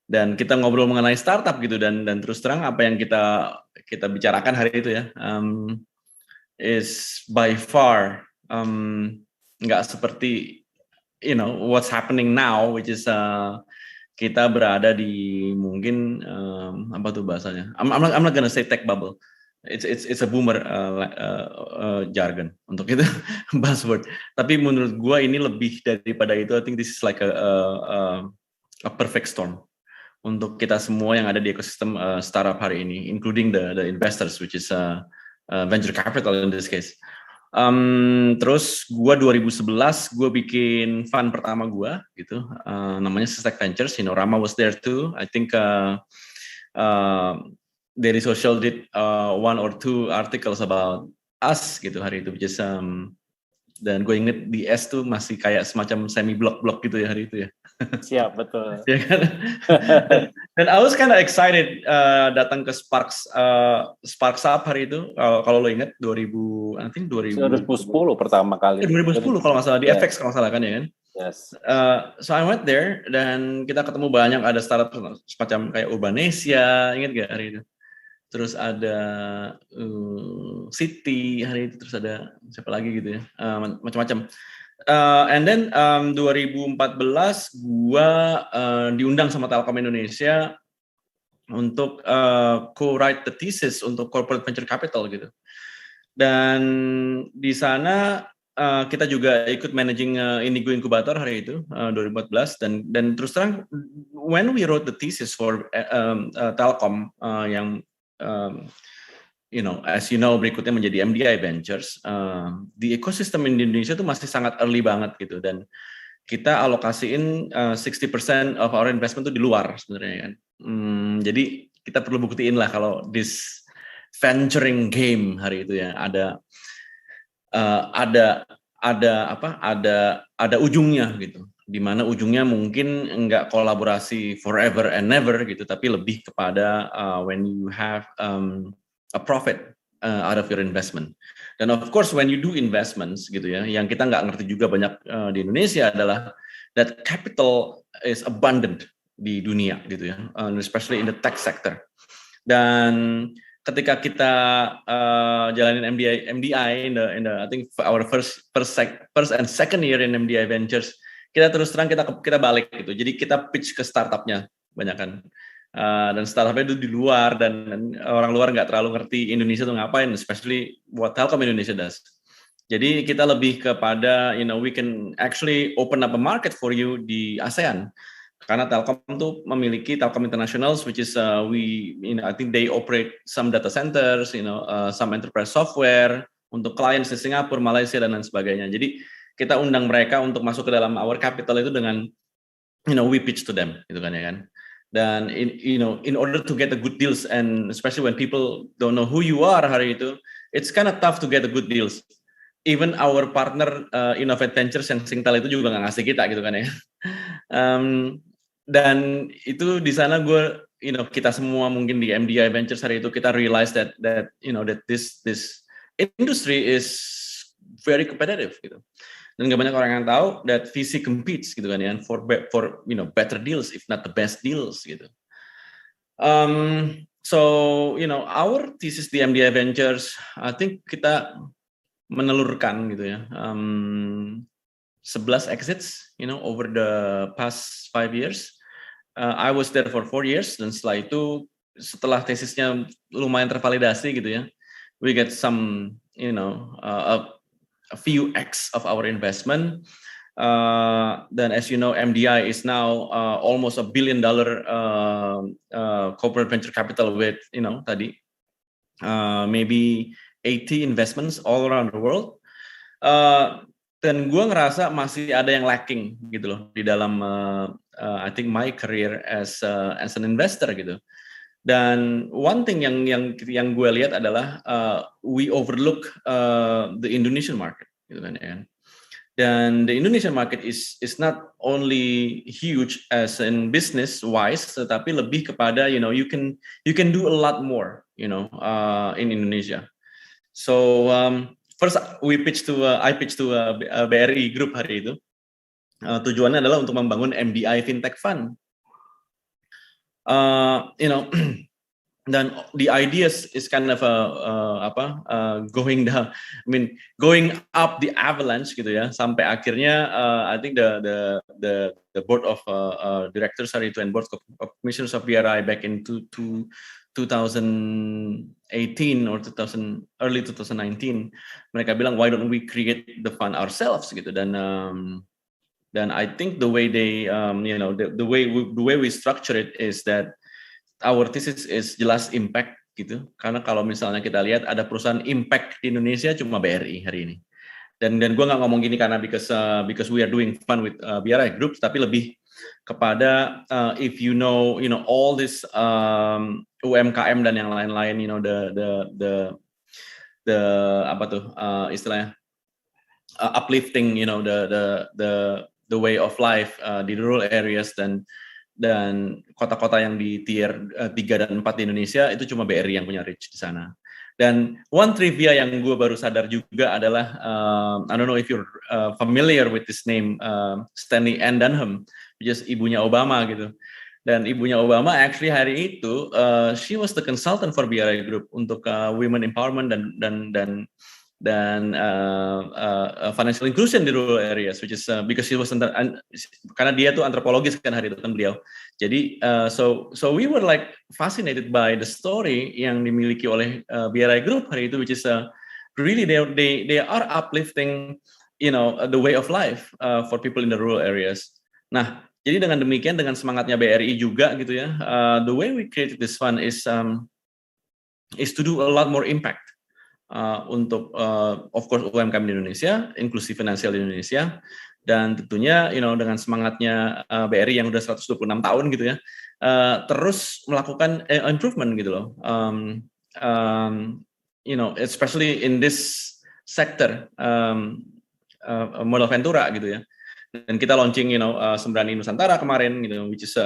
dan kita ngobrol mengenai startup gitu, dan terus terang apa yang kita bicarakan hari itu ya, is by far nggak seperti what's happening now, which is kita berada di mungkin apa tuh bahasanya? I'm not gonna say tech bubble. It's a boomer jargon untuk itu buzzword. Tapi menurut gua ini lebih daripada itu. I think this is like a perfect storm untuk kita semua yang ada di ekosistem startup hari ini, including the investors, which is venture capital in this case. Terus gue 2011 gue bikin fund pertama gue gitu, namanya Stack Ventures. Rama was there too. I think Daily Social did 1 or 2 articles about us gitu hari itu, which is, dan gue inget di S tuh masih kayak semacam semi blog gitu ya hari itu ya. Siap, betul. Ya kan? Dan I was kind of excited datang ke Sparks Up hari itu. Kalau lo ingat 2010 pertama kali. 2010 kalau nggak salah di FX kalau nggak salah kan ya kan. Yes. So I went there dan kita ketemu banyak, ada startup semacam kayak Urbanesia, ingat gak hari itu? Terus ada City hari itu, terus ada siapa lagi gitu ya, macam-macam. And then 2014 gua diundang sama Telkom Indonesia untuk co-write the thesis untuk corporate venture capital gitu. Dan di sana kita juga ikut managing Indigo Incubator hari itu 2014, dan terus terang when we wrote the thesis for Telkom yang as you know, berikutnya menjadi MDI Ventures, di ekosistem Indonesia itu masih sangat early banget gitu, dan kita alokasiin 60% of our investment itu di luar sebenarnya kan. Jadi kita perlu buktiin lah kalau this venturing game hari itu ya ada ujungnya gitu, di mana ujungnya mungkin enggak kolaborasi forever and never gitu, tapi lebih kepada when you have a profit out of your investment. Dan of course when you do investments gitu ya, yang kita nggak ngerti juga banyak di Indonesia adalah that capital is abundant di dunia gitu ya, especially in the tech sector. Dan ketika kita jalanin MDI in the I think our first and second year in MDI Ventures, kita terus terang kita balik gitu. Jadi kita pitch ke startupnya banyak kan. Dan startupnya itu di luar, dan orang luar nggak terlalu ngerti Indonesia tuh ngapain, especially what Telkom Indonesia does. Jadi kita lebih kepada we can actually open up a market for you di ASEAN, karena Telkom tuh memiliki Telkom International, which is I think they operate some data centers, some enterprise software untuk clients di Singapura, Malaysia dan lain sebagainya. Jadi kita undang mereka untuk masuk ke dalam our capital itu dengan we pitch to them gitu kan ya kan. Dan in order to get the good deals, and especially when people don't know who you are hari itu, it's kind of tough to get the good deals. Even our partner Innovate Ventures yang Singtel itu juga nggak ngasih kita gitu kan ya. Dan itu di sana kita semua mungkin di MDI Ventures hari itu kita realize that this industry is very competitive gitu. Dan nggak banyak orang yang tahu that VC competes gitu kan ya, for better deals if not the best deals gitu. So our thesis di MDI Ventures, I think kita menelurkan gitu ya, 11 exits over the past 5 years. I was there for 4 years, dan setelah tesisnya lumayan tervalidasi gitu ya, we get some a few X of our investment. Then as you know, MDI is now almost $1 billion corporate venture capital with maybe 80 investments all around the world. Dan gue ngerasa masih ada yang lacking gitu loh di dalam I think my career as an investor gitu. Dan one thing yang gue lihat adalah we overlook the Indonesian market gitu kan ya. Dan the Indonesian market is not only huge as in business wise, tetapi lebih kepada you can do a lot more in Indonesia. So first I pitched to BRI Group hari itu. Tujuannya adalah untuk membangun MDI Fintech Fund. Dan the ideas is kind of going down, going up the avalanche gitu ya, sampai akhirnya I think the board of directors hari itu and board of commissioners of BRI back in 2018 or early 2019, mereka bilang why don't we create the fund ourselves gitu. Dan I think the way they the way we structure it is that our thesis is jelas impact gitu, karena kalau misalnya kita lihat ada perusahaan impact di Indonesia cuma BRI hari ini. Dan gue nggak ngomong gini karena because we are doing fun with BRI Group, tapi lebih kepada if you know all this UMKM dan yang lain-lain, the apa tuh istilahnya uplifting, the way of life di rural areas dan kota-kota yang di tier 3 dan 4 di Indonesia itu cuma BRI yang punya reach di sana. Dan one trivia yang gue baru sadar juga adalah I don't know if you're familiar with this name, Stanley Ann Dunham, which is ibunya Obama gitu. Dan ibunya Obama actually hari itu she was the consultant for BRI Group untuk women empowerment dan financial inclusion di rural areas, which is because she was karena dia tuh antropologis kan hari itu kan beliau. Jadi so we were like fascinated by the story yang dimiliki oleh BRI Group hari itu, which is really they are uplifting the way of life for people in the rural areas. Nah, jadi dengan demikian, dengan semangatnya BRI juga gitu ya, the way we created this fund is to do a lot more impact. Untuk of course UMKM di Indonesia, inklusi finansial di Indonesia, dan tentunya dengan semangatnya BRI yang udah 126 tahun gitu ya, terus melakukan improvement gitu loh, especially in this sector modal ventura gitu ya. Dan kita launching Sembrani Nusantara kemarin gitu, which is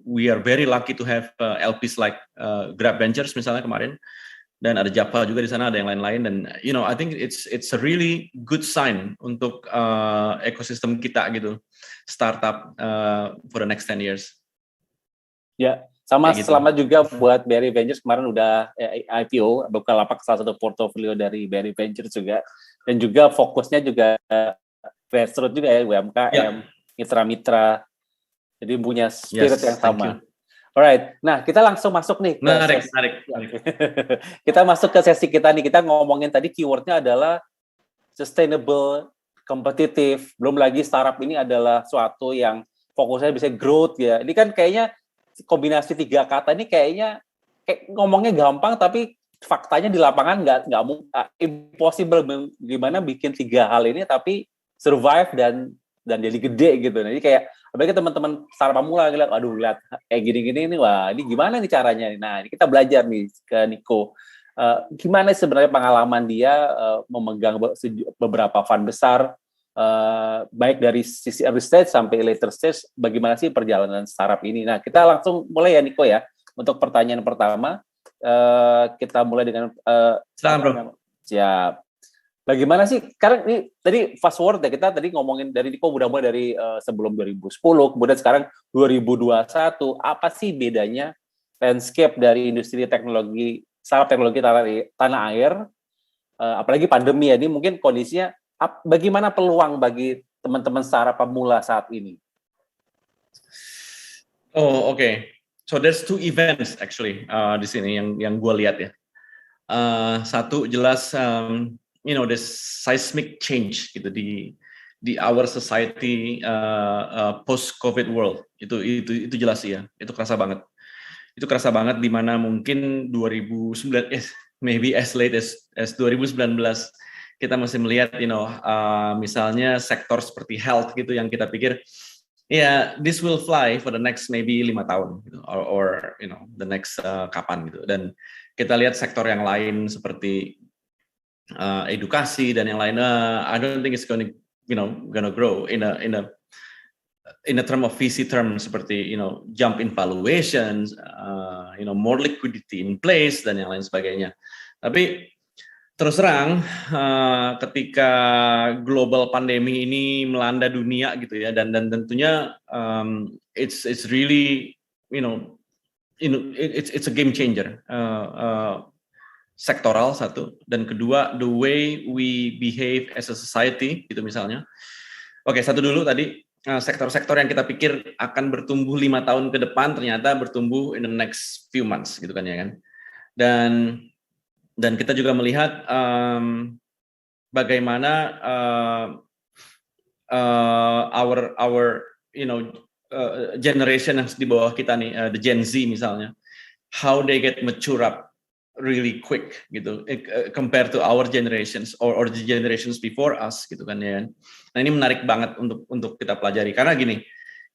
we are very lucky to have LPs like Grab Ventures misalnya kemarin. Dan ada Java juga di sana, ada yang lain-lain, dan I think it's a really good sign untuk ekosistem kita gitu, startup for the next 10 years. Ya, sama gitu. Selamat juga buat BRI Ventures, kemarin udah IPO, buka lapak salah satu portofolio dari BRI Ventures juga, dan juga fokusnya juga grassroots juga ya, UMKM, mitra-mitra, jadi punya spirit yang sama. Alright, nah kita langsung masuk nih. Menarik. Kita masuk ke sesi kita nih. Kita ngomongin tadi keywordnya adalah sustainable, kompetitif. Belum lagi startup ini adalah suatu yang fokusnya bisa growth ya. Ini kan kayaknya kombinasi 3 kata ini kayaknya ngomongnya gampang, tapi faktanya di lapangan nggak impossible. Gimana bikin 3 hal ini tapi survive dan jadi gede gitu. Nah, jadi kayak apalagi teman-teman startup pemula lihat kayak gini-gini nih, wah ini gimana nih caranya? Nah, ini kita belajar nih ke Nico. Gimana sebenarnya pengalaman dia memegang beberapa fund besar, baik dari sisi early stage sampai later stage, bagaimana sih perjalanan startup ini? Nah, kita langsung mulai ya Nico ya. Untuk pertanyaan pertama, kita mulai dengan Bro. Siap. Bagaimana sih, karena ini tadi fast forward ya, kita tadi ngomongin dari Nico udah mulai dari sebelum 2010, kemudian sekarang 2021, apa sih bedanya landscape dari industri teknologi, startup teknologi tanah air, apalagi pandemi ya, ini mungkin kondisinya, bagaimana peluang bagi teman-teman startup pemula saat ini? Oh, okay. So there's 2 events actually di sini yang gue lihat ya. Satu jelas this seismic change gitu di our society post COVID world, itu jelas ya, itu kerasa banget di mana mungkin 2009 maybe as late as 2019 kita masih melihat, misalnya sektor seperti health gitu yang kita pikir, this will fly for the next maybe 5 tahun, gitu, or the next kapan gitu. Dan kita lihat sektor yang lain seperti edukasi dan yang lain, I don't think it's gonna grow in a term of VC term seperti jump in valuations, more liquidity in place dan yang lain sebagainya. Tapi terus terang, ketika global pandemi ini melanda dunia gitu ya, dan tentunya it's really it's a game changer, sektoral satu, dan kedua the way we behave as a society gitu misalnya. Oke, satu dulu tadi, sektor-sektor yang kita pikir akan bertumbuh 5 tahun ke depan ternyata bertumbuh in the next few months gitu kan ya kan. Dan kita juga melihat bagaimana our generation yang di bawah kita nih, the Gen Z misalnya, how they get mature up really quick gitu, compared to our generations or the generations before us gitu kan ya. Nah ini menarik banget untuk kita pelajari karena gini,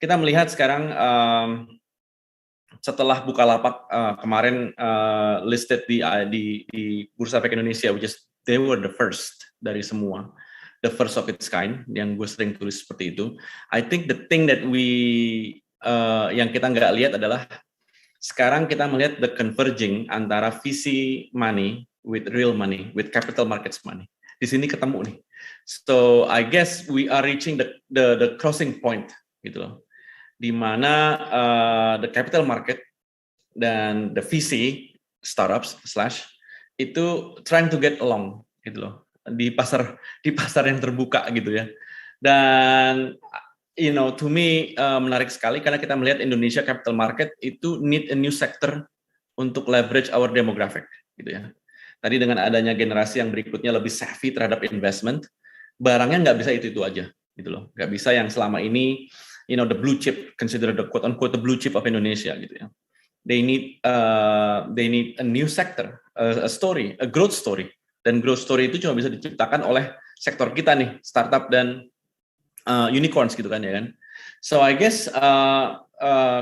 kita melihat sekarang setelah Bukalapak kemarin listed di Bursa Efek Indonesia, which is they were the first dari semua, the first of its kind, yang gue sering tulis seperti itu. I think the thing that yang kita nggak lihat adalah sekarang kita melihat the converging antara VC money with real money, with capital markets money. Di sini ketemu nih. So I guess we are reaching the crossing point gitu loh, di mana the capital market dan the VC startups itu trying to get along gitu loh, di pasar yang terbuka gitu ya. Dan to me menarik sekali karena kita melihat Indonesia capital market itu need a new sector untuk leverage our demographic gitu ya. Tadi dengan adanya generasi yang berikutnya lebih savvy terhadap investment, barangnya nggak bisa itu aja gitu loh, nggak bisa yang selama ini the blue chip, consider the quote unquote the blue chip of Indonesia gitu ya. They need a new sector, a story, a growth story, dan growth story itu cuma bisa diciptakan oleh sektor kita nih, startup dan unicorns gitu kan ya kan. So I guess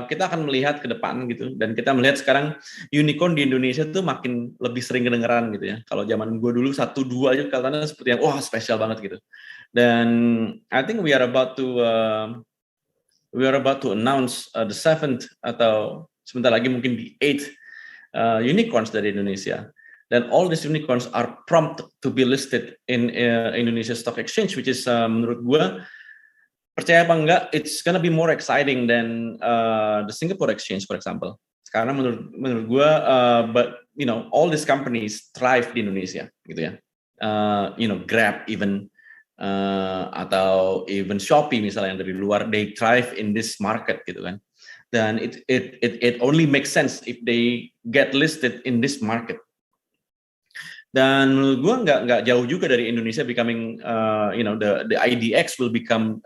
kita akan melihat ke depan gitu, dan kita melihat sekarang unicorn di Indonesia tuh makin lebih sering kedengeran gitu ya. Kalau zaman gue dulu 1-2 aja katanya seperti yang wah spesial banget gitu. Dan I think we are about to announce the 7th atau sebentar lagi mungkin the 8th unicorns dari Indonesia. Dan all these unicorns are prompt to be listed in Indonesia Stock Exchange, which is menurut gue, percaya apa enggak, it's gonna be more exciting than the Singapore Exchange, for example. Karena menurut gue, but all these companies thrive di Indonesia, gitu ya. Grab even atau even Shopee misalnya yang dari luar, they thrive in this market, gitu kan. Dan it only makes sense if they get listed in this market. Dan menurut gue nggak jauh juga dari Indonesia becoming, the IDX will become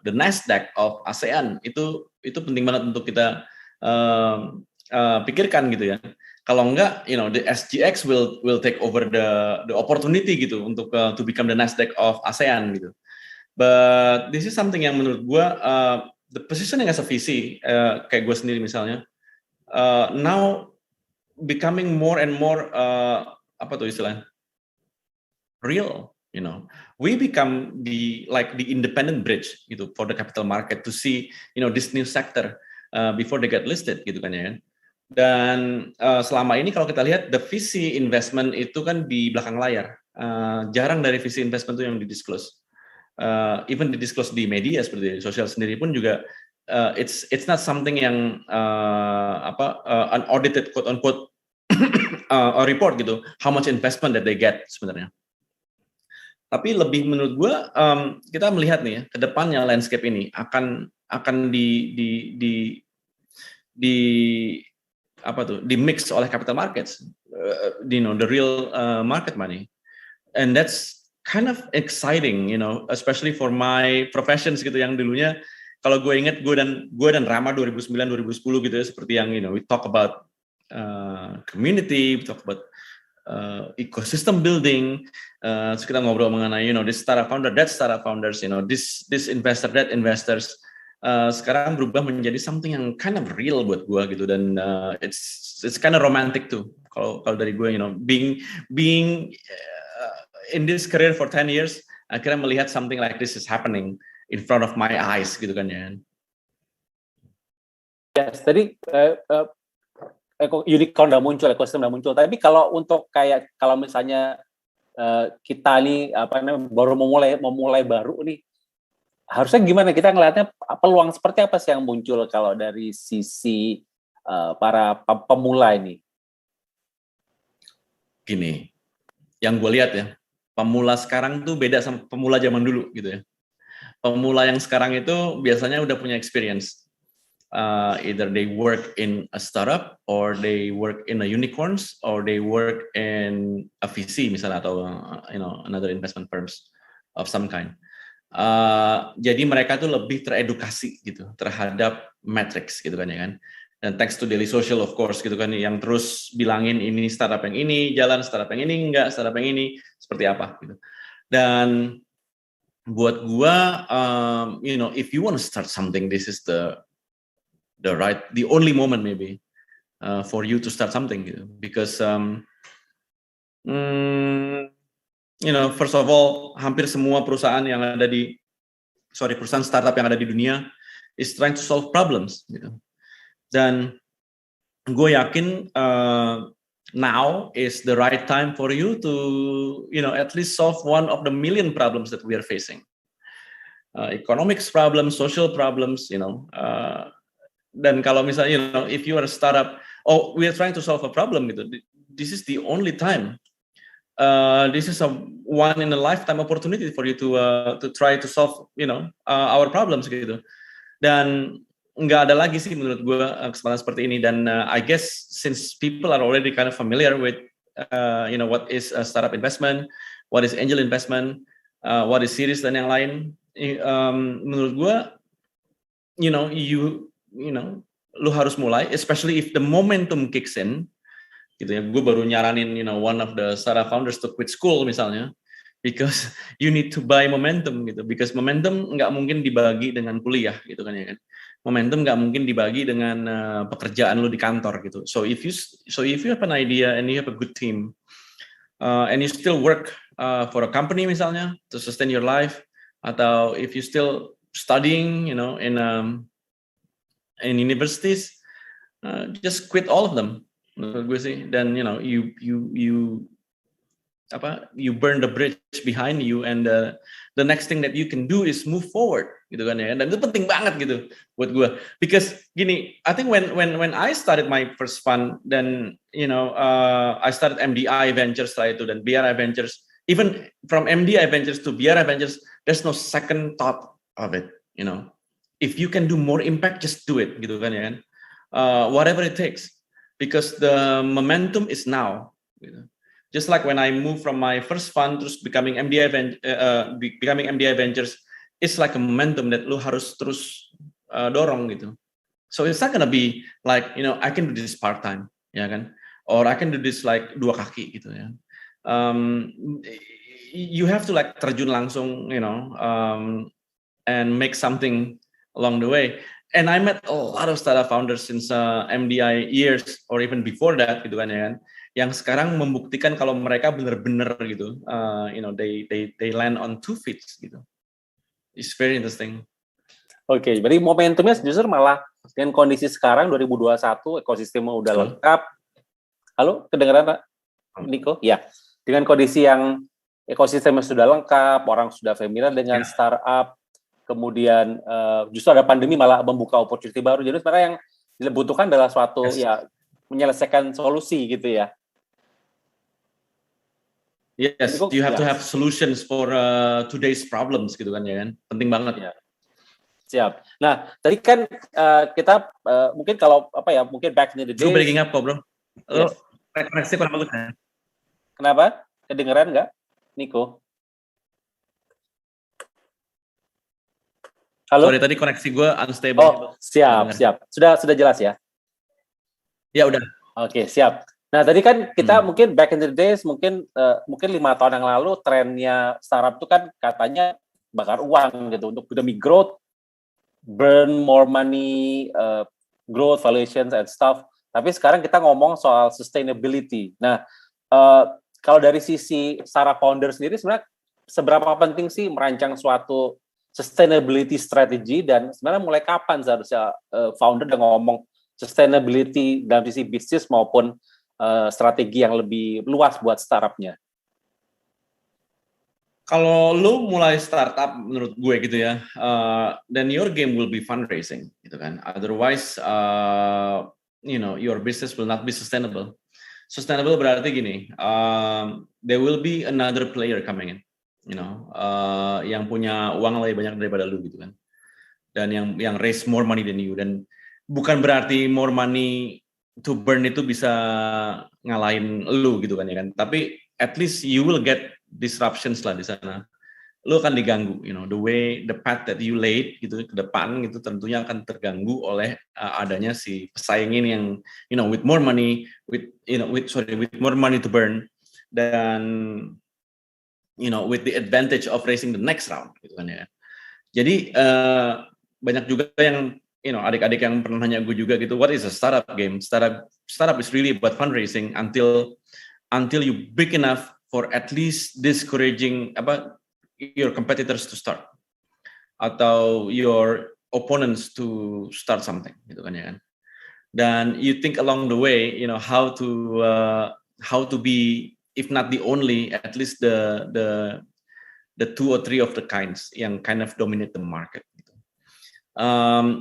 the Nasdaq of ASEAN. Itu penting banget untuk kita pikirkan gitu ya. Kalau enggak, the SGX will take over the opportunity gitu untuk to become the Nasdaq of ASEAN gitu. But this is something yang menurut gue, the positioning as a VC, kayak gue sendiri misalnya, now becoming more and more apa tuh istilahnya, real, we become the independent bridge gitu for the capital market to see this new sector before they get listed gitu kan ya kan. Dan selama ini kalau kita lihat the VC investment itu kan di belakang layar, jarang dari VC investment itu yang didisclose, even didisclose di media seperti sosial sendiri pun juga, it's not something yang unaudited quote unquote a report gitu, how much investment that they get sebenarnya. Tapi lebih menurut gue, kita melihat nih ya, ke depannya landscape ini akan di mix oleh capital markets, the real market money, and that's kind of exciting, especially for my professions gitu, yang dulunya kalau gue ingat gue dan Rama 2009-2010 gitu ya, seperti yang we talk about community, we talk about ecosystem building. Terus kita ngobrol mengenai this startup founder, that startup founders, this investor, that investors. Sekarang berubah menjadi something yang kind of real buat gue gitu, dan it's kind of romantic too. Kalau dari gue, being in this career for 10 years, akhirnya melihat something like this is happening in front of my eyes gitu kan ya. Yes, tadi unicorn udah muncul, ekosistem udah muncul. Tapi kalau untuk kalau misalnya kita nih baru memulai baru nih, harusnya gimana kita ngelihatnya, peluang seperti apa sih yang muncul kalau dari sisi para pemula ini? Gini, yang gue lihat ya, pemula sekarang tuh beda sama pemula zaman dulu gitu ya. Pemula yang sekarang itu biasanya udah punya experience. Either they work in a startup, or they work in a unicorns, or they work in a VC misalnya, atau another investment firms of some kind. Jadi mereka tuh lebih teredukasi gitu terhadap metrics gitu kan ya kan. Dan thanks to Daily Social of course gitu kan, yang terus bilangin ini startup yang ini jalan, startup yang ini enggak, startup yang ini seperti apa gitu. Dan buat gua, if you want to start something, this is the only moment maybe for you to start something gitu. Because first of all, hampir semua perusahaan startup yang ada di dunia is trying to solve problems gitu. Dan gue yakin now is the right time for you to at least solve one of the million problems that we are facing. Economics problems, social problems, dan kalau misalnya if you are a startup, we are trying to solve a problem gitu, this is the only time. This is a one in a lifetime opportunity for you to try to solve our problems gitu. Dan nggak ada lagi sih menurut gue kesempatan seperti ini. Dan I guess since people are already kind of familiar with what is a startup investment, what is angel investment, what is series dan yang lain, menurut gue lu harus mulai, especially if the momentum kicks in. Gitu ya, gue baru nyaranin one of the startup founders to quit school misalnya, because you need to buy momentum gitu, because momentum nggak mungkin dibagi dengan kuliah gitu kan ya kan, momentum nggak mungkin dibagi dengan pekerjaan lu di kantor gitu. So if you have an idea and you have a good team, and you still work for a company misalnya to sustain your life, atau if you still studying in universities, just quit all of them menurut gue sih. Dan you burn the bridge behind you, and the next thing that you can do is move forward gitu kan ya. Dan itu penting banget gitu buat gue, because gini, I think when I started my first fund, then I started MDI Ventures setelah itu, dan BRI Ventures. Even from MDI Ventures to BRI Ventures, there's no second thought of it. If you can do more impact, just do it gitu kan ya kan. Whatever it takes, because the momentum is now. Gitu. Just like when I moved from my first fund terus becoming MDI Ventures, it's like a momentum that lu harus terus dorong gitu. So it's not gonna be like I can do this part time, ya kan, or I can do this like dua kaki gitu ya. You have to like terjun langsung, and make something along the way. And I met a lot of startup founders since MDI years or even before that gitu kan ya kan, yang sekarang membuktikan kalau mereka benar-benar gitu, they land on 2 feet gitu. It's very interesting. Oke, berarti momentumnya justru malah dengan kondisi sekarang 2021, ekosistemnya udah lengkap. Halo, kedengeran Pak Niko? Ya, dengan kondisi yang ekosistemnya sudah lengkap, orang sudah familiar dengan startup, kemudian justru ada pandemi malah membuka opportunity baru. Jadi sebenarnya yang dibutuhkan adalah suatu menyelesaikan solusi gitu ya. Yes, you have to have solutions for today's problems gitu kan ya kan. Penting banget ya. Siap. Nah, tadi kan kita mungkin kalau mungkin back in the days. Lu breaking up kok, bro. Lu koneksi kurang bagus kan? Kenapa? Kedengeran nggak, Niko? Halo? Sorry, tadi koneksi gue unstable. Oh, siap. Sudah jelas ya? Ya udah. Oke, siap. Nah, tadi kan kita mungkin back in the days, mungkin 5 tahun yang lalu trennya startup itu kan katanya bakar uang gitu untuk demi growth, burn more money, growth, valuations and stuff. Tapi sekarang kita ngomong soal sustainability. Nah, kalau dari sisi Sarah founder sendiri sebenarnya seberapa penting sih merancang suatu sustainability strategy, dan sebenarnya mulai kapan seharusnya founder udah ngomong sustainability dalam sisi bisnis maupun strategi yang lebih luas buat startupnya? Kalau lu mulai startup menurut gue gitu ya, then your game will be fundraising gitu kan. Otherwise, your business will not be sustainable. Sustainable berarti gini, there will be another player coming in, yang punya uang lebih banyak daripada lu gitu kan, dan yang raise more money than you. Dan bukan berarti more money to burn itu bisa ngalahin lu gitu kan ya kan, tapi at least you will get disruptions lah di sana. Lu akan diganggu, the path that you laid gitu ke depan gitu tentunya akan terganggu oleh adanya si pesaing ini yang with more money, with more money to burn, dan with the advantage of raising the next round gitu kan ya. Jadi banyak juga yang adik-adik yang pernah nanya gue juga gitu, what is a startup game? Startup is really about fundraising until you big enough for at least discouraging your competitors to start, atau your opponents to start something gitu kan ya kan. Dan you think along the way, how to be, if not the only, at least the 2 or 3 of the kinds yang kind of dominate the market gitu.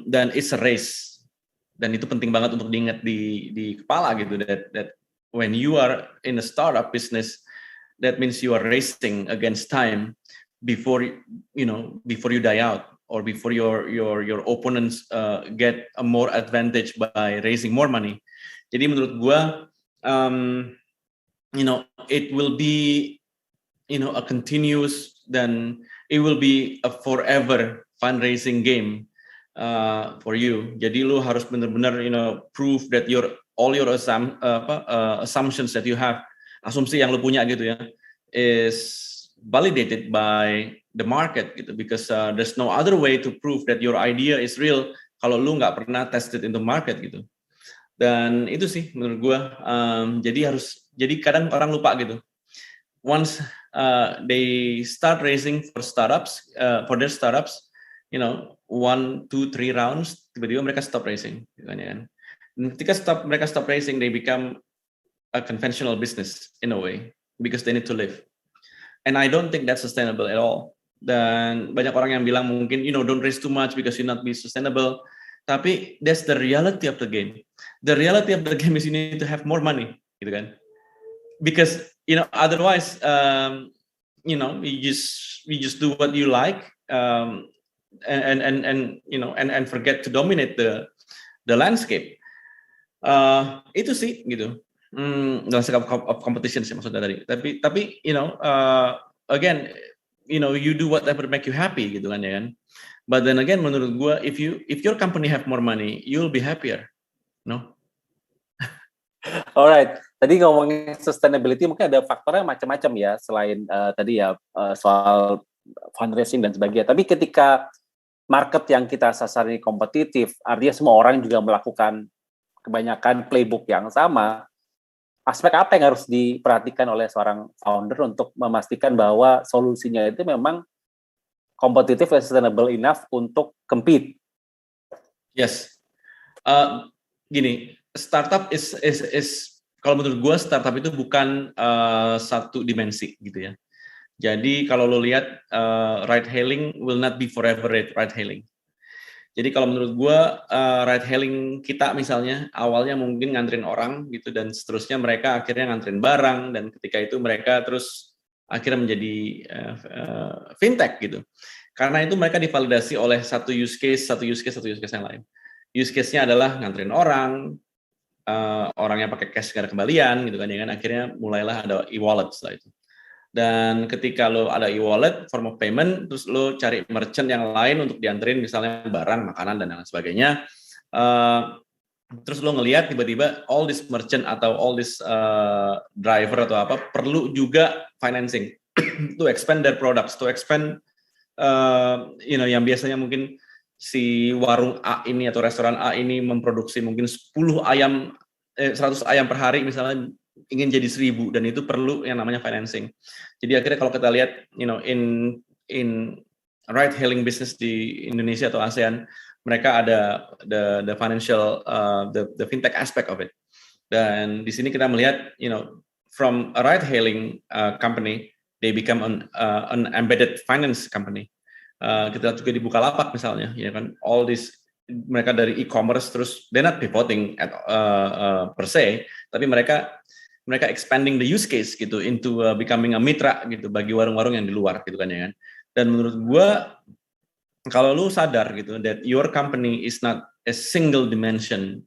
Dan it's a race, dan itu penting banget untuk diingat di kepala gitu, that when you are in a startup business, that means you are racing against time before you die out, or before your opponents get a more advantage by raising more money. Jadi menurut gua it will be a continuous, dan it will be a forever fundraising game for you. Jadi lu harus benar-benar prove that all your assumptions that you have, asumsi yang lu punya gitu ya, is validated by the market gitu, because there's no other way to prove that your idea is real kalau lu nggak pernah tested in the market gitu. Dan itu sih menurut gua, jadi kadang orang lupa gitu, once they start raising for startups, for their startups, 1, 2, 3 rounds, tiba-tiba mereka stop raising gitu kan ya kan. Dan ketika mereka stop raising, they become a conventional business in a way, because they need to live. And I don't think that's sustainable at all. Dan banyak orang yang bilang mungkin don't raise too much because you not be sustainable. Tapi that's the reality of the game. The reality of the game is you need to have more money, gitu kan? Because otherwise, you just do what you like, and forget to dominate the landscape. Itu sih gitu. Dalam sikap of competition sih maksudnya tadi. Tapi again, you do whatever make you happy gitu kan ya kan. But then again, menurut gue, if your company have more money, you'll be happier, no? Alright, tadi ngomongin sustainability mungkin ada faktornya macam-macam ya, selain tadi ya soal fundraising dan sebagainya. Tapi ketika market yang kita sasar ini kompetitif, artinya semua orang juga melakukan kebanyakan playbook yang sama. Aspek apa yang harus diperhatikan oleh seorang founder untuk memastikan bahwa solusinya itu memang kompetitif dan sustainable enough untuk compete? Yes. Gini, startup is kalau menurut gue startup itu bukan satu dimensi gitu ya. Jadi kalau lo lihat ride hailing will not be forever ride hailing. Jadi kalau menurut gue ride hailing kita misalnya awalnya mungkin nganterin orang gitu, dan seterusnya mereka akhirnya nganterin barang, dan ketika itu mereka terus akhirnya menjadi fintech gitu. Karena itu mereka divalidasi oleh satu use case yang lain. Use case-nya adalah nganterin orang, orangnya pakai cash nggak ada kembalian gitu kan ya kan, akhirnya mulailah ada e-wallet setelah itu. Dan ketika lo ada e-wallet, form of payment, terus lo cari merchant yang lain untuk dianterin misalnya barang, makanan, dan lain sebagainya, terus lo ngelihat tiba-tiba all this merchant atau all this driver atau apa perlu juga financing to expand their products, to expand yang biasanya mungkin si warung A ini atau restoran A ini memproduksi mungkin 100 ayam per hari misalnya ingin jadi 1000 dan itu perlu yang namanya financing. Jadi akhirnya kalau kita lihat in ride hailing business di Indonesia atau ASEAN, mereka ada the financial the fintech aspect of it. Dan di sini kita melihat from a ride hailing company they become an embedded finance company. Kita juga di Bukalapak misalnya, ya kan, all this mereka dari e-commerce terus they're not pivoting per se, tapi mereka expanding the use case gitu into becoming a mitra gitu bagi warung-warung yang di luar gitu kan ya kan. Dan menurut gua kalau lu sadar gitu that your company is not a single dimension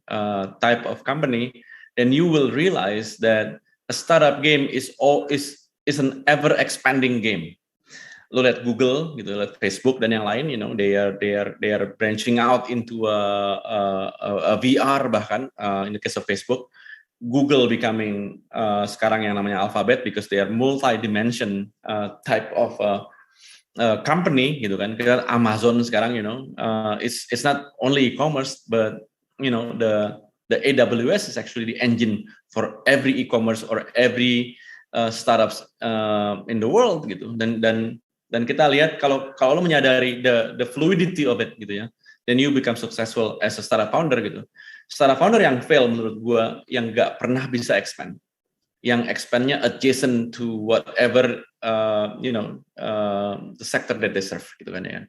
type of company, then you will realize that a startup game is an ever expanding game. Lo lihat Google gitu, lihat Facebook dan yang lain, they are branching out into a VR bahkan in the case of Facebook. Google becoming sekarang yang namanya Alphabet because they are multi-dimension type of company gitu kan. Kita Amazon sekarang it's not only e-commerce but the AWS is actually the engine for every e-commerce or every startups in the world gitu. Dan kita lihat kalau lo menyadari the fluidity of it gitu ya, then you become successful as a startup founder gitu. Startup founder yang fail menurut gue yang nggak pernah bisa expand, yang expandnya adjacent to whatever the sector that they serve gitu kan ya.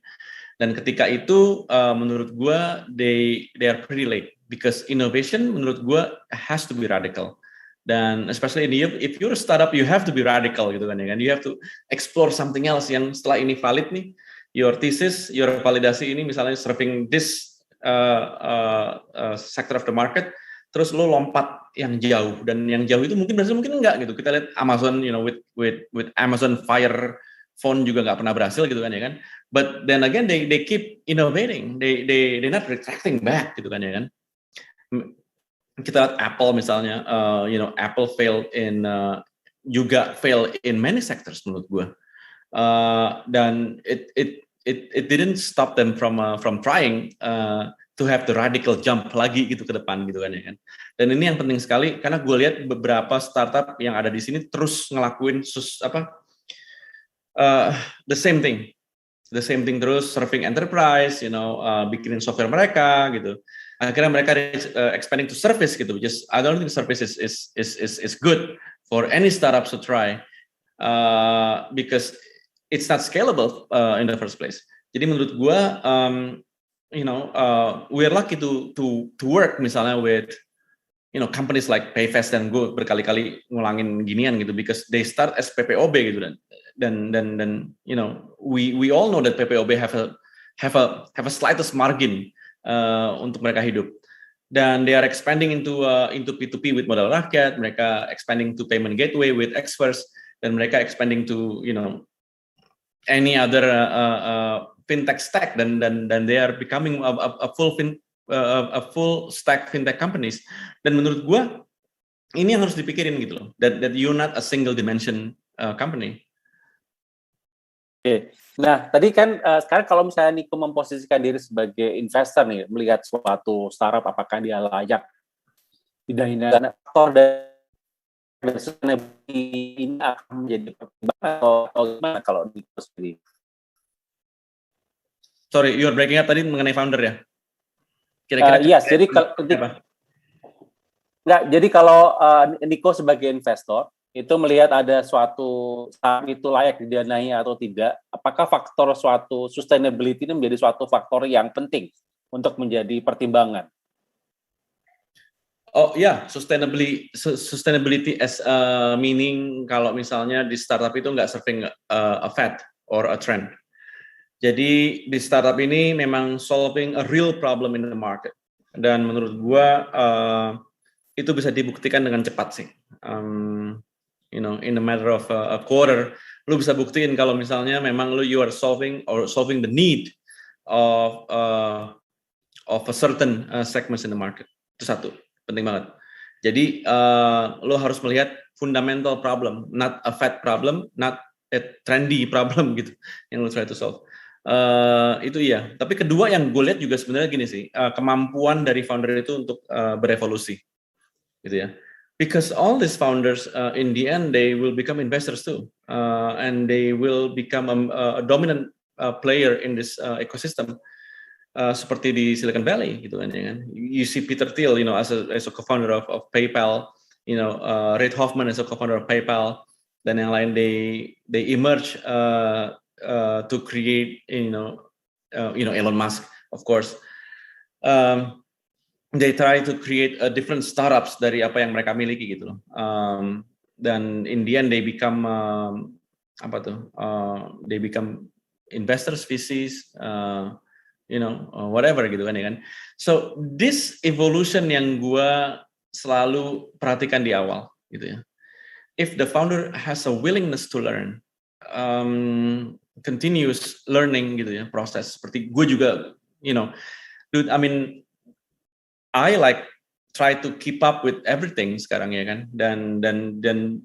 Dan ketika itu menurut gue they are pretty late because innovation menurut gue has to be radical. Dan especially if you're a startup, you have to be radical gitu kan ya kan. You have to explore something else yang setelah ini valid nih, your thesis, your validasi ini misalnya serving this sector of the market, terus lo lompat yang jauh dan yang jauh itu mungkin berhasil mungkin enggak gitu. Kita lihat Amazon, with Amazon Fire Phone juga nggak pernah berhasil gitu kan ya kan. But then again they keep innovating, they not retracting back gitu kan ya kan. Kita lihat Apple misalnya, Apple failed juga fail in many sectors menurut gue, dan it didn't stop them from trying to have the radical jump lagi gitu ke depan gitu kan ya kan. Dan ini yang penting sekali karena gue lihat beberapa startup yang ada di sini terus ngelakuin the same thing terus serving enterprise, bikinin software mereka gitu. Akhirnya mereka expanding to service gitu. Just I don't think service is good for any startups to try because it's not scalable in the first place. Jadi menurut gue, we're lucky to work misalnya with companies like Payfast, dan gue berkali-kali ngulangin ginian gitu because they start as PPOB gitu dan we all know that PPOB have a slightest margin untuk mereka hidup, dan they are expanding into P2P with modal rakyat, mereka expanding to payment gateway with Xverse, dan mereka expanding to any other fintech stack, dan they are becoming a full stack fintech companies. Dan menurut gue ini yang harus dipikirin gitu loh, that you're not a single dimension company. Oke. Nah, tadi kan sekarang kalau misalnya Niko memposisikan diri sebagai investor nih, melihat suatu startup apakah dia layak didana atau dari ini akan menjadi pertimbangan atau gimana kalau Niko sendiri? Sorry, you're breaking up tadi mengenai founder ya? Kira-kira yes, jadi kalau Niko sebagai investor itu melihat ada suatu saham itu layak didanai atau tidak, apakah faktor suatu sustainability ini menjadi suatu faktor yang penting untuk menjadi pertimbangan? Oh ya, sustainability as meaning kalau misalnya di startup itu nggak serving a fad or a trend. Jadi di startup ini memang solving a real problem in the market. Dan menurut gua itu bisa dibuktikan dengan cepat sih. In a matter of a quarter, lu bisa buktiin kalau misalnya memang you are solving the need of a certain segments in the market. Itu satu, penting banget. Jadi lo harus melihat fundamental problem, not a fad problem, not a trendy problem gitu yang lo try to solve. Itu iya. Tapi kedua yang gue lihat juga sebenarnya gini sih, kemampuan dari founder itu untuk berevolusi, gitu ya. Because all these founders in the end they will become investors too, and they will become a dominant player in this ecosystem. Seperti di Silicon Valley gitu kan, ya kan. You see Peter Thiel, as a co-founder of PayPal, Reid Hoffman as a co-founder of PayPal, dan yang lain they emerge to create, Elon Musk, of course. They try to create a different startups dari apa yang mereka miliki gitu loh. Dan in the end they become they become investors, VCs, whatever gitu kan ya kan. So this evolution yang gua selalu perhatikan di awal gitu ya. If the founder has a willingness to learn, continuous learning gitu ya, proses seperti gue juga, dude, I mean, I try to keep up with everything sekarang ya kan, dan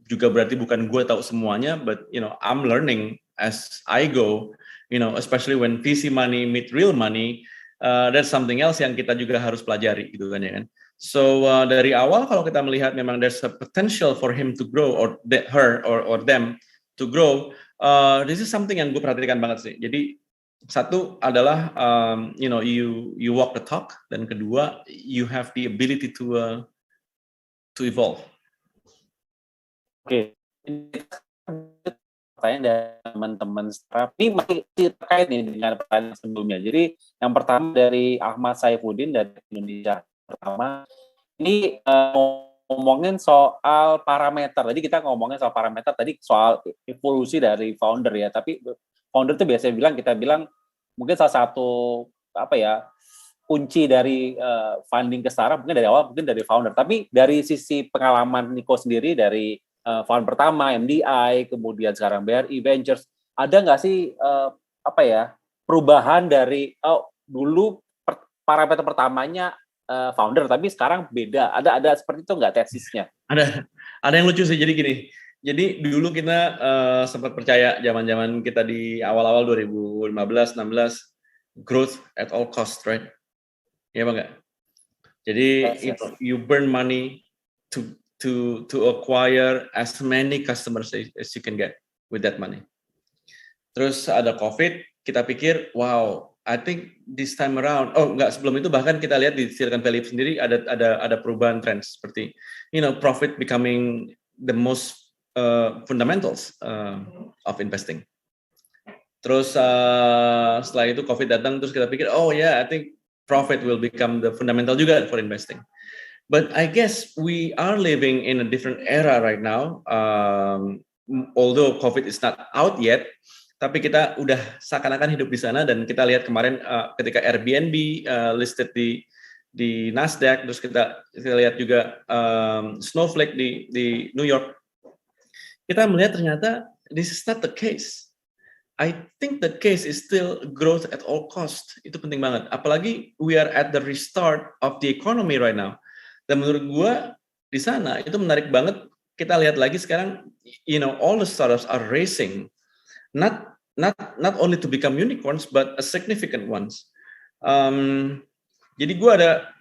juga berarti bukan gue tahu semuanya, but I'm learning as I go, especially when VC money meet real money, that's something else yang kita juga harus pelajari gitu kan ya kan. So dari awal kalau kita melihat memang there's a potential for him to grow or her or them to grow, this is something yang gue perhatikan banget sih. Jadi satu adalah you walk the talk, dan kedua you have the ability to evolve. Oke. Pertanyaan dari teman-teman startup ini masih terkait nih dengan pertanyaan sebelumnya. Jadi yang pertama dari Ahmad Saifuddin dari Indonesia. Pertama, ini ngomongin soal parameter. Tadi kita ngomongin soal parameter, tadi soal evolusi dari founder ya. Tapi founder itu biasanya kita bilang mungkin salah satu kunci dari funding ke startup mungkin dari awal, mungkin dari founder. Tapi dari sisi pengalaman Niko sendiri dari founder pertama MDI, kemudian sekarang BRI Ventures, ada nggak sih perubahan dari dulu parameter pertamanya founder, tapi sekarang beda. Ada seperti itu nggak tesisnya? Ada yang lucu sih. Jadi gini. Jadi dulu kita sempat percaya zaman-zaman kita di awal-awal 2015-16, growth at all cost, right? Iya apa enggak? Jadi yes. You burn money to acquire as many customers as you can get with that money. Terus ada COVID, kita pikir, wow, I think this time around, sebelum itu bahkan kita lihat di Silicon Valley sendiri ada perubahan tren seperti, profit becoming the most fundamentals of investing. Terus setelah itu COVID datang, terus kita pikir, I think profit will become the fundamental juga for investing. But I guess we are living in a different era right now. Although COVID is not out yet, tapi kita udah seakan-akan hidup di sana, dan kita lihat kemarin ketika Airbnb listed di Nasdaq, terus kita lihat juga Snowflake di New York, kita melihat ternyata this is not the case. I think the case is still growth at all cost. Itu penting banget. Apalagi we are at the restart of the economy right now. Dan menurut gue di sana itu menarik banget. Kita lihat lagi sekarang, all the startups are racing, not only to become unicorns, but a significant ones. Jadi gue ada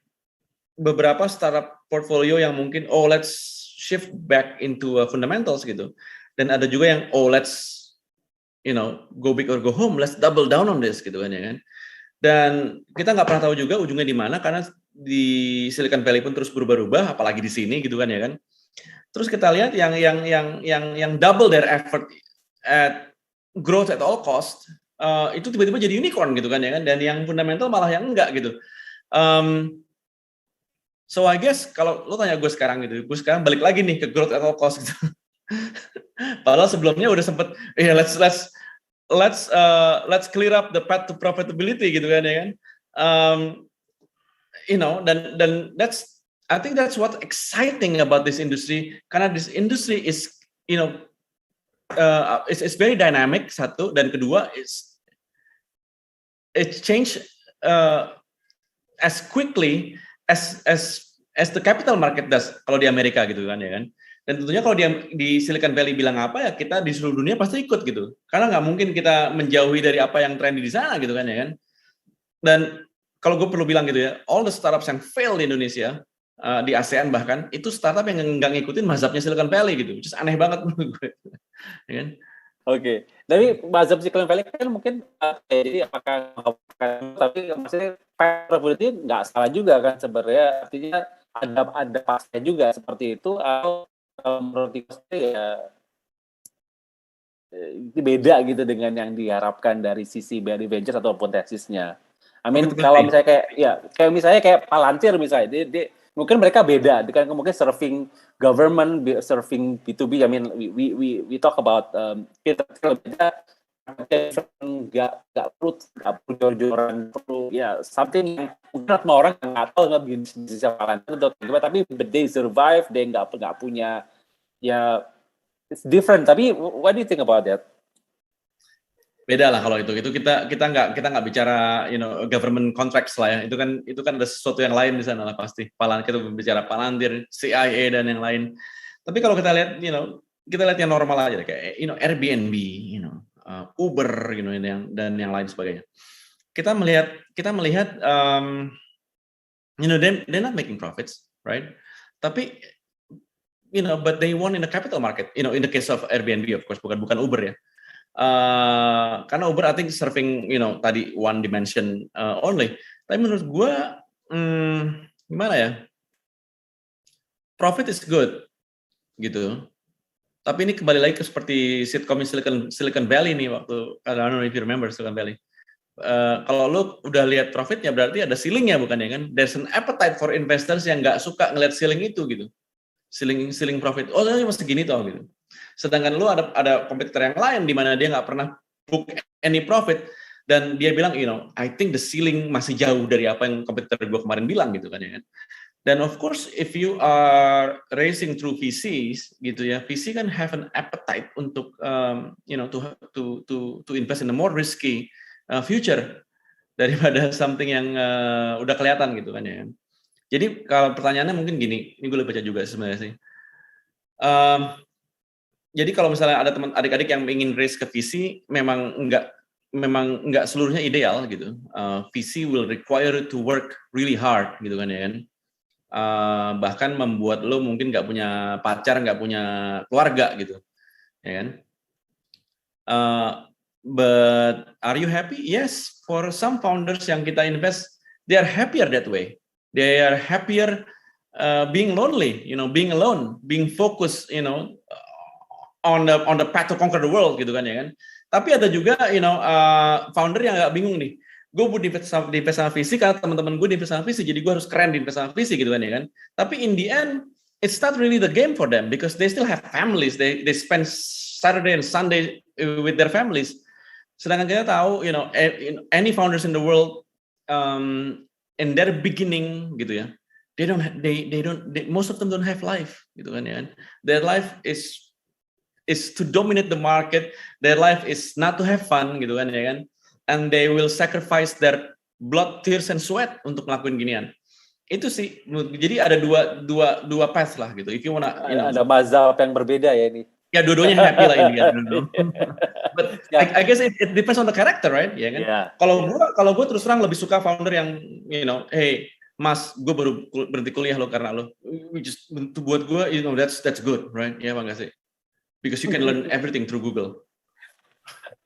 beberapa startup portfolio yang mungkin let's shift back into fundamentals gitu. Dan ada juga yang let's go big or go home, let's double down on this gitu kan ya kan. Dan kita nggak pernah tahu juga ujungnya di mana, karena di Silicon Valley pun terus berubah-ubah, apalagi di sini gitu kan ya kan. Terus kita lihat yang double their effort at growth at all cost, itu tiba-tiba jadi unicorn gitu kan ya kan, dan yang fundamental malah yang enggak gitu. So I guess kalau lo tanya gue sekarang gitu, gue sekarang balik lagi nih ke growth at all cost gitu. Padahal sebelumnya udah sempet let's clear up the path to profitability gitu kan ya kan. Dan I think that's what exciting about this industry, karena this industry is it's very dynamic, satu, dan kedua it change as quickly as as the capital market does kalau di Amerika gitu kan ya kan. Dan tentunya kalau di Silicon Valley bilang apa ya kita di seluruh dunia pasti ikut gitu. Karena nggak mungkin kita menjauhi dari apa yang trendy di sana gitu kan ya kan. Dan kalau gue perlu bilang gitu ya, all the startups yang fail di Indonesia, di ASEAN bahkan, itu startup yang nggak ngikutin mazhabnya Silicon Valley gitu. Which is aneh banget menurut gue. Ya kan? Oke, tapi mazhab Silicon Valley kan mungkin jadi apakah tapi maksudnya probability nggak salah juga kan sebenarnya, artinya ada pasnya juga seperti itu, atau menurut ya itu beda gitu dengan yang diharapkan dari sisi Berry Ventures ataupun tesisnya. I mean kalau misalnya kayak Palantir misalnya, dia mungkin mereka beda, kan mungkin serving government, serving B2B. I mean we talk about kita beda, nggak perlu jor-joran, perlu ya something yang mungkin semua orang nggak tahu nggak bisnis Palantir tapi they survive, they nggak punya ya. It's different, tapi what do you think about that? Beda lah kalau itu kita nggak bicara government contracts lah ya, itu kan ada sesuatu yang lain di sana lah pasti. Kita bicara Palantir, CIA dan yang lain. Tapi kalau kita lihat kita lihat yang normal aja kayak Airbnb, Uber dan yang lain sebagainya. Kita melihat they're not making profits, right? Tapi but they won in the capital market. In the case of Airbnb, of course, bukan Uber ya. Karena Uber, I think serving, tadi one dimension only. Tapi menurut gue, gimana ya? Profit is good, gitu. Tapi ini kembali lagi ke seperti sitcom Silicon Valley nih waktu, I don't know if you remember Silicon Valley. Kalau lu udah lihat profitnya berarti ada ceilingnya bukan ya kan? There's an appetite for investors yang nggak suka ngeliat ceiling itu gitu. Ceiling profit, ini masih segini toh gitu. Sedangkan lu ada kompetitor yang lain di mana dia nggak pernah book any profit dan dia bilang, I think the ceiling masih jauh dari apa yang kompetitor gue kemarin bilang gitu kan ya kan. Dan of course if you are raising through VCs gitu ya, VC kan have an appetite untuk to invest in a more risky future daripada something yang udah kelihatan gitu kan ya kan. Jadi kalau pertanyaannya mungkin gini, ini gue baca juga sebenarnya sih. Jadi kalau misalnya ada teman adik-adik yang ingin raise ke VC, memang nggak seluruhnya ideal gitu. VC will require to work really hard gitu kan ya kan. Bahkan membuat lo mungkin nggak punya pacar, nggak punya keluarga gitu, ya kan. But are you happy? Yes, for some founders yang kita invest, they are happier that way. They are happier being lonely, being alone, being focused, on the path to conquer the world, gitu kan ya kan. Tapi ada juga, founder yang agak bingung nih. Gue buat invest sama VC karena teman-teman gue invest sama VC, jadi gue harus keren di invest sama VC, gitu kan ya kan. Tapi in the end, it's not really the game for them because they still have families. They spend Saturday and Sunday with their families. Sedangkan kita tahu, any founders in the world, in their beginning gitu ya, most of them don't have life gitu kan ya. Their life is to dominate the market. Their life is not to have fun gitu kan ya kan. And they will sacrifice their blood, tears and sweat untuk ngelakuin ginian. Itu sih. Jadi ada dua path lah gitu. If you wanna, ada mazhab yang berbeda ya ini. Ya dua-duanya happy lah ini kan. But I guess it depends on the character, right? Ya kan. Yeah. Kalau gue terus terang lebih suka founder yang hey Mas, gue baru berhenti kuliah lo karena lo. Just buat gue, that's good, right? Ya bang sih. Because you can learn everything through Google.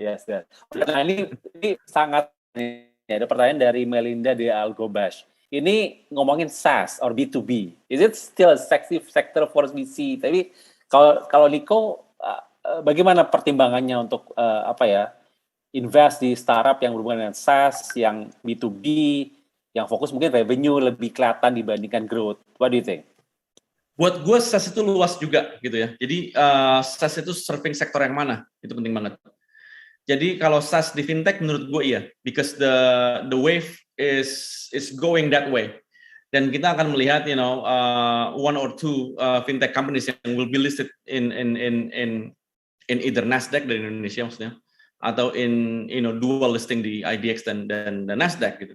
Yes, yes. Nah ini sangat ada pertanyaan dari Melinda di Algobash. Ini ngomongin SaaS or B2B. Is it still a sexy sector for VC? Tapi kalau Nico, bagaimana pertimbangannya untuk invest di startup yang berhubungan dengan SaaS, yang B2B, yang fokus mungkin revenue lebih kelihatan dibandingkan growth? What do you think? Buat gue SaaS itu luas juga gitu ya. Jadi SaaS itu serving sektor yang mana? Itu penting banget. Jadi kalau SaaS di fintech menurut gue iya, because the wave is going that way. Dan kita akan melihat, one or two fintech companies yang will be listed in either Nasdaq dari Indonesia maksudnya, atau in dual listing di IDX dan Nasdaq gitu.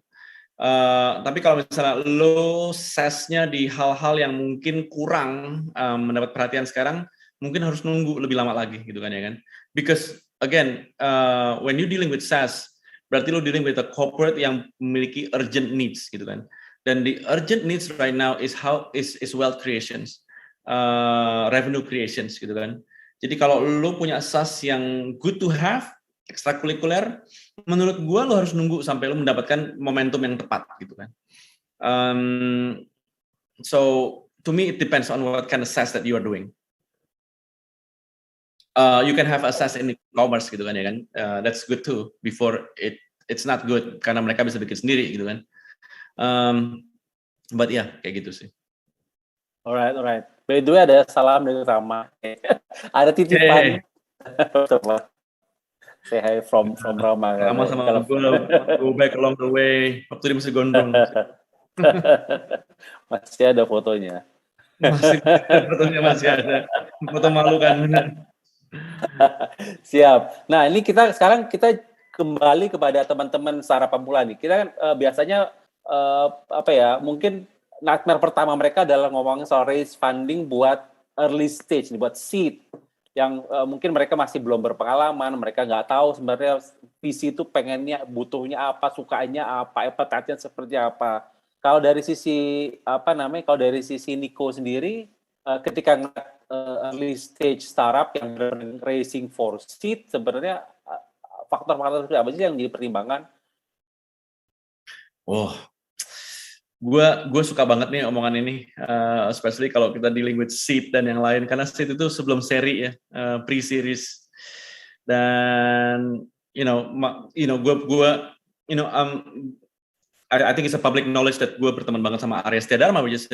Tapi kalau misalnya lo sesnya di hal-hal yang mungkin kurang mendapat perhatian sekarang, mungkin harus nunggu lebih lama lagi gitu kan ya kan. Because again, when you dealing with SaaS, berarti lo dealing with a corporate yang memiliki urgent needs gitu kan. Dan the urgent needs right now is wealth creations, revenue creations gitu kan. Jadi kalau lo punya SaaS yang good to have, ekstrakurikuler, menurut gue lo harus nunggu sampai lo mendapatkan momentum yang tepat gitu kan. So to me it depends on what kind of SaaS that you are doing. You can have a SaaS in e-commerce gitu kan ya kan. That's good too. Before it's not good karena mereka bisa bikin sendiri gitu kan. But ya kayak gitu sih. Alright. By the way ada salam dari Rama. Ada titipan. Say hi from Rama. Sama-sama go back along the way. Waktu dia masih gondrong. Masih ada fotonya. Masih ada. Foto malu kan. Siap. Nah ini sekarang kita kembali kepada teman-teman startup pemula nih. Kita kan biasanya mungkin nightmare pertama mereka adalah ngomongin soal raise funding buat early stage, buat seed. Yang mungkin mereka masih belum berpengalaman, mereka nggak tahu sebenarnya visi itu pengennya, butuhnya apa, sukanya apa, appetite-nya seperti apa. Kalau dari sisi kalau dari sisi Nico sendiri, ketika early stage startup yang raising for seed, sebenarnya faktor-faktor seperti apa sih yang jadi pertimbangan? Gue suka banget nih omongan ini, especially kalau kita dealing with seed dan yang lain, karena seed itu sebelum seri ya, pre-series. Dan I think it's a public knowledge that gue berteman banget sama Arya Setiadharma, which is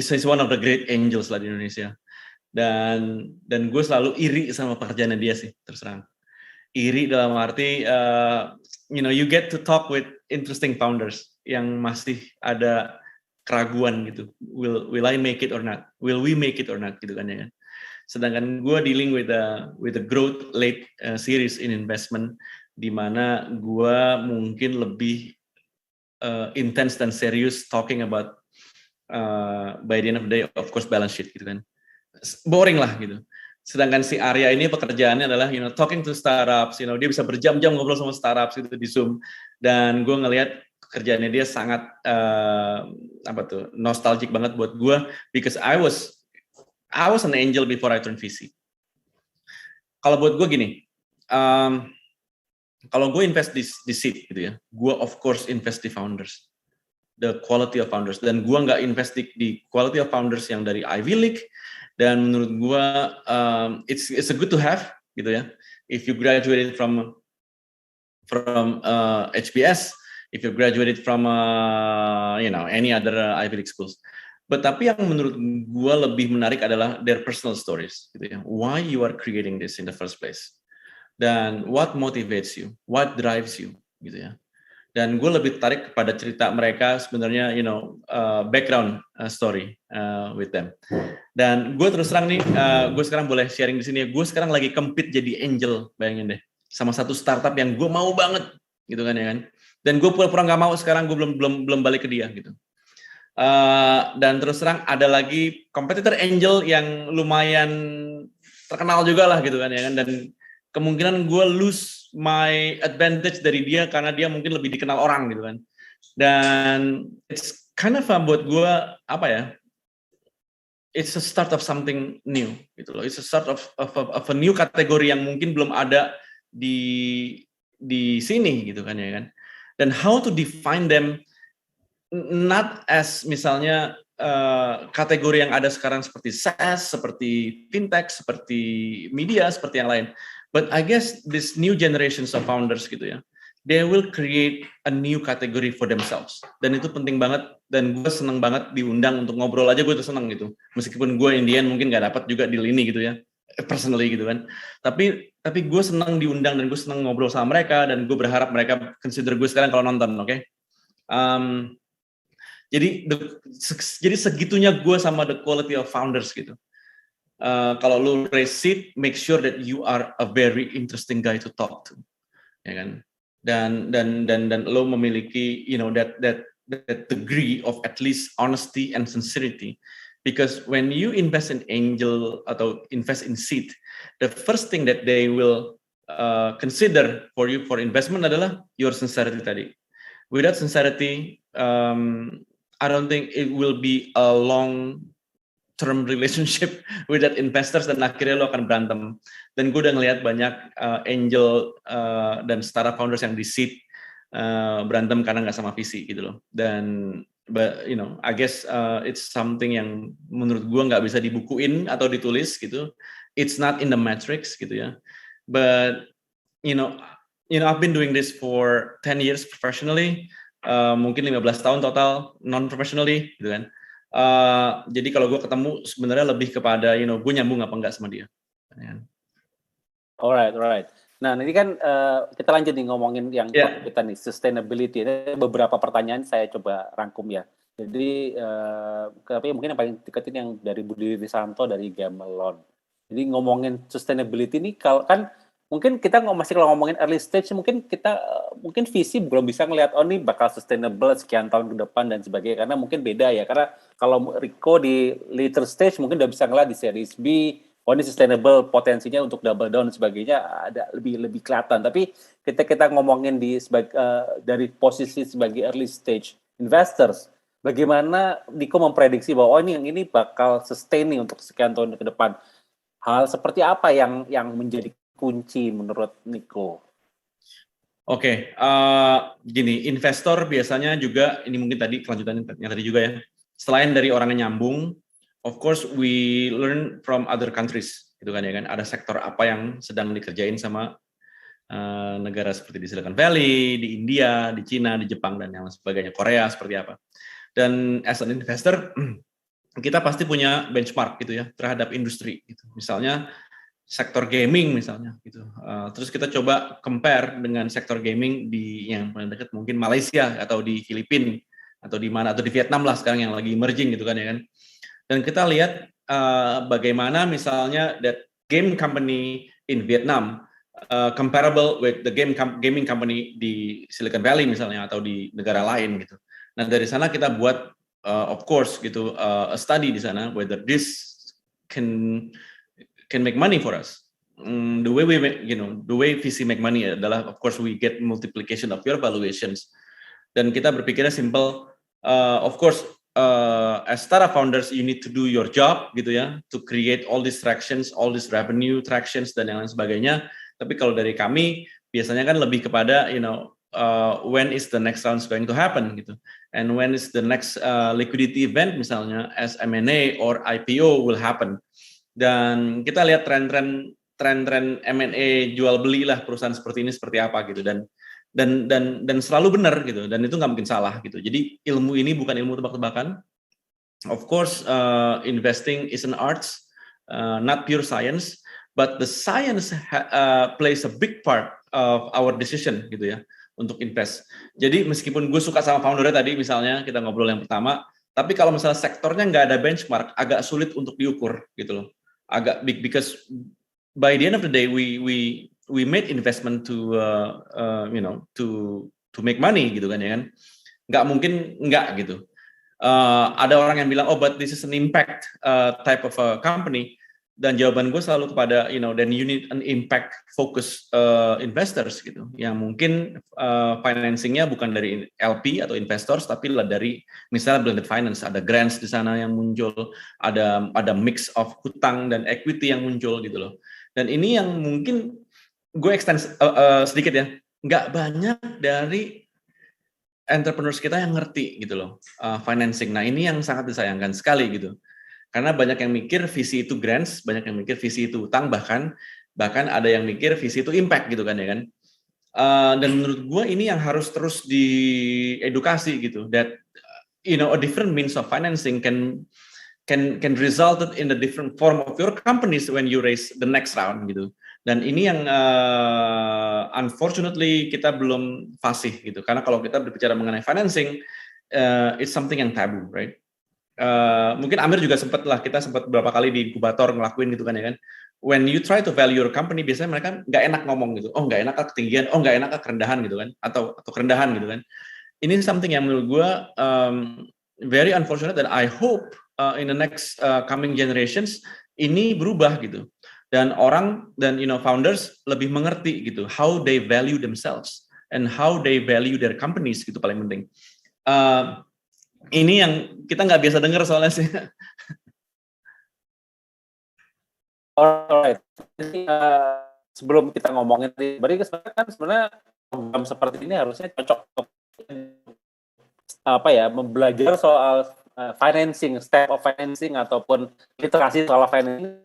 he's one of the great angels lah di Indonesia. Dan gue selalu iri sama pekerjaannya dia sih, terus terang. Iri dalam arti you get to talk with interesting founders yang masih ada keraguan gitu, will I make it or not, will we make it or not gitu kan ya. Sedangkan gue dealing with the growth late series in investment, di mana gue mungkin lebih intense dan serius talking about by the end of the day of course balance sheet gitu kan, boring lah gitu. Sedangkan si Arya ini pekerjaannya adalah talking to startups, dia bisa berjam-jam ngobrol sama startups gitu di Zoom, dan gue ngelihat kerjaannya dia sangat nostalgic banget buat gue, because I was an angel before I turned VC. Kalau buat gue gini, kalau gue invest di seed gitu ya, gue of course invest di founders, the quality of founders, dan gue nggak invest di quality of founders yang dari Ivy League. Dan menurut gue it's a good to have gitu ya. If you graduated from HBS, if you graduated from any other Ivy League schools. But tapi yang menurut gue lebih menarik adalah their personal stories gitu ya. Why you are creating this in the first place. Dan what motivates you, what drives you gitu ya. Dan gue lebih tertarik kepada cerita mereka sebenarnya, background story with them. Dan gue terus terang nih, gue sekarang boleh sharing di sini. Gue sekarang lagi compete jadi angel, bayangin deh, sama satu startup yang gue mau banget, gitu kan ya kan. Dan gue pura-pura nggak mau, sekarang gue belum balik ke dia gitu. Dan terus terang ada lagi competitor angel yang lumayan terkenal juga lah gitu kan ya kan. Dan kemungkinan gue lose my advantage dari dia karena dia mungkin lebih dikenal orang gitu kan. Dan it's kind of buat gue it's a start of something new gitu loh. It's a start of a new kategori yang mungkin belum ada di sini gitu kan ya kan. Dan how to define them, not as misalnya kategori yang ada sekarang seperti SaaS, seperti fintech, seperti media, seperti yang lain. But I guess this new generations of founders gitu ya, they will create a new category for themselves. Dan itu penting banget, dan gue seneng banget diundang untuk ngobrol aja, gue tuh seneng gitu. Meskipun gue Indian mungkin gak dapat juga deal ini gitu ya, personally gitu kan. Tapi gue seneng diundang dan gue seneng ngobrol sama mereka, dan gue berharap mereka consider gue sekarang kalau nonton, oke? Jadi segitunya gue sama the quality of founders gitu. Kalau lu raise seed, make sure that you are a very interesting guy to talk to, ya kan? dan lo memiliki that degree of at least honesty and sincerity. Because when you invest in angel atau invest in seed, the first thing that they will consider for you for investment adalah your sincerity tadi. Without sincerity, I don't think it will be a long term relationship with that investors, dan akhirnya lo akan berantem. Dan gue udah ngelihat banyak angel dan startup founders yang di seed berantem karena nggak sama visi gitu loh. Dan but I guess it's something yang menurut gue nggak bisa dibukuin atau ditulis gitu. It's not in the matrix gitu ya. But I've been doing this for 10 years professionally, mungkin 15 tahun total non-professionally gitu kan. Jadi kalau gue ketemu sebenarnya lebih kepada gue nyambung apa enggak sama dia. Alright. Nah ini kan kita lanjut nih ngomongin yang kita nih sustainability. Ada beberapa pertanyaan saya coba rangkum ya. Jadi tapi mungkin yang paling dekat ini yang dari Budi Risanto dari Gamelon. Jadi ngomongin sustainability ini kalau kan mungkin kita masih kalau ngomongin early stage mungkin kita mungkin visi belum bisa ngelihat ini bakal sustainable sekian tahun ke depan dan sebagainya, karena mungkin beda ya, karena kalau Rico di later stage mungkin udah bisa ngelihat di series B ini sustainable, potensinya untuk double down dan sebagainya ada lebih kelihatan. Tapi kita ngomongin dari posisi sebagai early stage investors, bagaimana Rico memprediksi bahwa yang ini bakal sustain nih untuk sekian tahun ke depan? Hal seperti apa yang menjadi kunci menurut Nico? Oke, gini, investor biasanya juga, ini mungkin tadi kelanjutannya yang tadi juga ya, selain dari orangnya nyambung, of course we learn from other countries, gitu kan ya kan, ada sektor apa yang sedang dikerjain sama negara seperti di Silicon Valley, di India, di Cina, di Jepang, dan yang sebagainya, Korea seperti apa. Dan as an investor, kita pasti punya benchmark gitu ya, terhadap industri, gitu. Misalnya, sektor gaming misalnya gitu. Terus kita coba compare dengan sektor gaming di yang paling dekat mungkin Malaysia atau di Filipina atau di mana, atau di Vietnam lah sekarang yang lagi emerging gitu kan ya kan. Dan kita lihat bagaimana misalnya that game company in Vietnam comparable with the gaming company di Silicon Valley misalnya atau di negara lain gitu. Nah dari sana kita buat of course gitu a study di sana whether this can make money for us. The way we make, the way VC make money adalah, of course, we get multiplication of your valuations. Dan kita berpikirnya simple. Of course, as startup founders, you need to do your job, gitu ya, to create all these tractions, all these revenue tractions dan yang lain sebagainya. Tapi kalau dari kami, biasanya kan lebih kepada, when is the next round going to happen, gitu. And when is the next liquidity event, misalnya, as M&A or IPO will happen. Dan kita lihat tren-tren M&A jual beli lah perusahaan seperti ini seperti apa gitu, dan selalu benar gitu, dan itu nggak mungkin salah gitu. Jadi ilmu ini bukan ilmu tebak-tebakan. Of course, investing is an arts, not pure science, but the science plays a big part of our decision gitu ya untuk invest. Jadi meskipun gue suka sama foundernya tadi misalnya kita ngobrol yang pertama, tapi kalau misalnya sektornya nggak ada benchmark, agak sulit untuk diukur gitu loh. Agak big, because by the end of the day we made investment to to make money gitu kan ya kan, nggak mungkin nggak gitu. Ada orang yang bilang but this is an impact type of a company, dan jawaban gue selalu kepada then you need an impact focus investors gitu, yang mungkin financingnya bukan dari LP atau investors tapi lah dari misalnya blended finance, ada grants di sana yang muncul, ada mix of hutang dan equity yang muncul gitu loh. Dan ini yang mungkin gue extend sedikit ya, nggak banyak dari entrepreneurs kita yang ngerti gitu loh financing. Nah ini yang sangat disayangkan sekali gitu. Karena banyak yang mikir visi itu grants, banyak yang mikir visi itu utang, bahkan ada yang mikir visi itu impact gitu kan ya kan. Dan menurut gue ini yang harus terus diedukasi gitu, that a different means of financing can result in a different form of your companies when you raise the next round gitu. Dan ini yang unfortunately kita belum fasih gitu, karena kalau kita berbicara mengenai financing, it's something yang tabu, right? mungkin Amir juga kita sempat beberapa kali di inkubator ngelakuin gitu kan ya kan. When you try to value your company, biasanya mereka nggak enak ngomong gitu. Oh nggak enak ketinggian, oh nggak enak kerendahan gitu kan, atau kerendahan gitu kan. Ini something yang menurut gue very unfortunate, dan I hope in the next coming generations ini berubah gitu. Dan orang dan founders lebih mengerti gitu how they value themselves and how they value their companies gitu, paling penting. Ini yang kita nggak biasa dengar soalnya sih. Alright. Jadi, sebelum kita ngomongin, berarti sebenarnya program seperti ini harusnya cocok belajar soal financing, step of financing ataupun literasi soal financing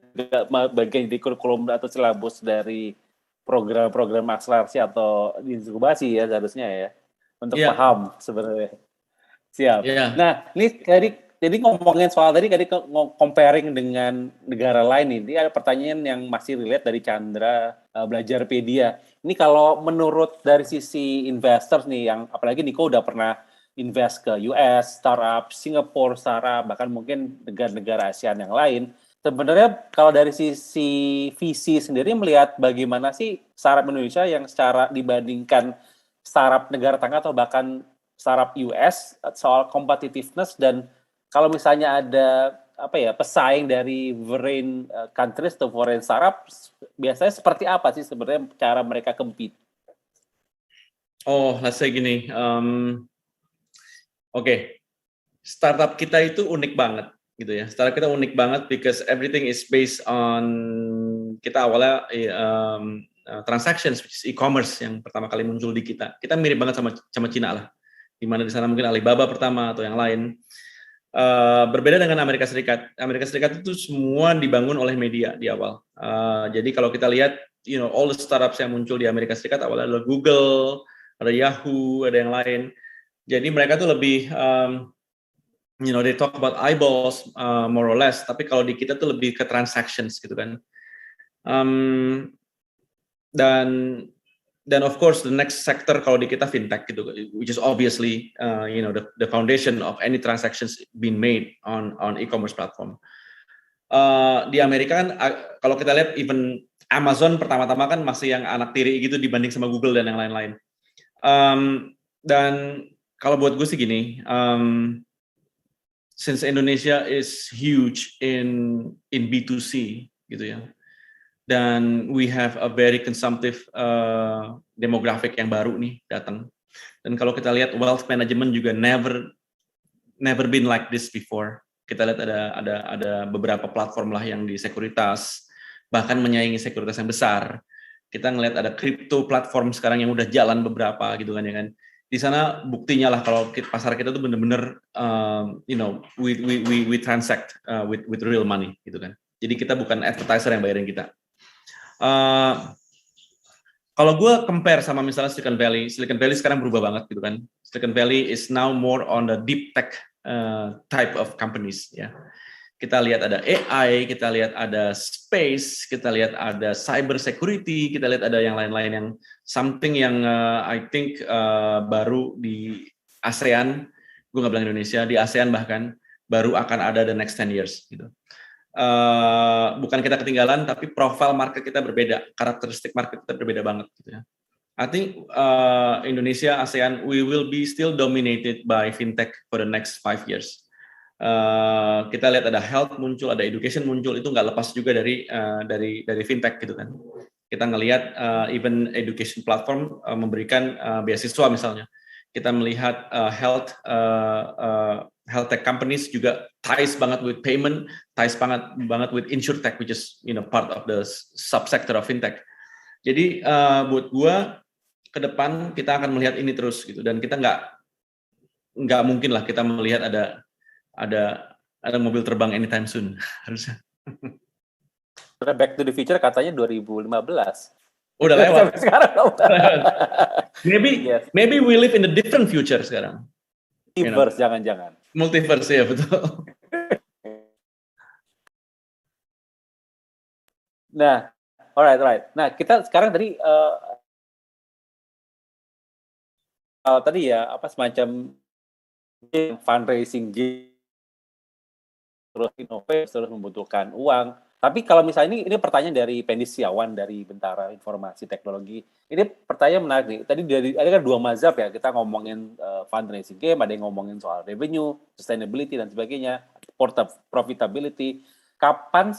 bagian di kurikulum atau silabus dari program-program akselerasi atau inkubasi ya seharusnya ya, untuk paham sebenarnya. Siap. Nah, ini jadi ngomongin soal tadi comparing dengan negara lain ini ada pertanyaan yang masih relate dari Chandra Belajarpedia. Ini kalau menurut dari sisi investors nih, yang apalagi Niko udah pernah invest ke US, startup, Singapore, startup, bahkan mungkin negara-negara ASEAN yang lain. Sebenarnya kalau dari sisi visi sendiri melihat bagaimana sih startup Indonesia yang secara dibandingkan startup negara tengah atau bahkan startup US soal competitiveness, dan kalau misalnya ada pesaing dari foreign countries atau foreign startup, biasanya seperti apa sih sebenarnya cara mereka compete? Oh, let's say gini, startup kita itu unik banget gitu ya. Startup kita unik banget because everything is based on, kita awalnya transactions, which is e-commerce yang pertama kali muncul di kita. Kita mirip banget sama Cina lah, di mana di sana mungkin Alibaba pertama atau yang lain. Berbeda dengan Amerika Serikat. Amerika Serikat itu semua dibangun oleh media di awal. Jadi kalau kita lihat, all the startups yang muncul di Amerika Serikat awalnya adalah Google, ada Yahoo, ada yang lain. Jadi mereka tuh lebih they talk about eyeballs more or less, tapi kalau di kita tuh lebih ke transactions gitu kan. Dan of course the next sector kalau di kita fintech gitu, which is obviously the foundation of any transactions being made on e-commerce platform. Di Amerika kan kalau kita lihat even Amazon pertama-tama kan masih yang anak tiri gitu dibanding sama Google dan yang lain-lain. Dan kalau buat gue sih gini, since Indonesia is huge in B2C gitu ya, dan we have a very consumptive demographic yang baru nih datang. Dan kalau kita lihat wealth management juga never been like this before. Kita lihat ada beberapa platform lah yang di sekuritas, bahkan menyaingi sekuritas yang besar. Kita ngelihat ada crypto platform sekarang yang udah jalan beberapa gitu kan ya kan. Di sana buktinya lah kalau pasar kita tuh bener-bener we transact with real money gitu kan. Jadi kita bukan advertiser yang bayarin kita. Kalau gue compare sama misalnya Silicon Valley sekarang berubah banget gitu kan. Silicon Valley is now more on the deep tech type of companies ya. Kita lihat ada AI, kita lihat ada space, kita lihat ada cyber security, kita lihat ada yang lain-lain yang something yang I think baru di ASEAN, gue nggak bilang Indonesia, di ASEAN bahkan baru akan ada the next 10 years gitu. Bukan kita ketinggalan, tapi profil market kita berbeda, karakteristik market kita berbeda banget gitu ya. I think Indonesia, ASEAN, we will be still dominated by fintech for the next 5 years. Kita lihat ada health muncul, ada education muncul, itu nggak lepas juga dari fintech gitu kan. Kita ngelihat even education platform memberikan beasiswa misalnya. Kita melihat health tech companies juga ties banget with payment, ties banget with insurtech, which is part of the subsector of fintech. Jadi buat gua ke depan kita akan melihat ini terus gitu, dan kita nggak mungkin lah kita melihat ada mobil terbang anytime soon harusnya. Back to the Future katanya 2015. Udah lewat. Sekarang maybe we live in a different future sekarang. Multiverse, jangan-jangan. Multiverse ya, betul. Nah, alright. Nah, kita sekarang tadi tadi ya semacam fundraising terus inovasi, terus membutuhkan uang. Tapi kalau misalnya ini pertanyaan dari Pendi Setiawan dari Bentara Informasi Teknologi. Ini pertanyaan menarik nih. Tadi ada kan dua mazhab ya, kita ngomongin fundraising game, ada yang ngomongin soal revenue, sustainability dan sebagainya, profitability. Kapan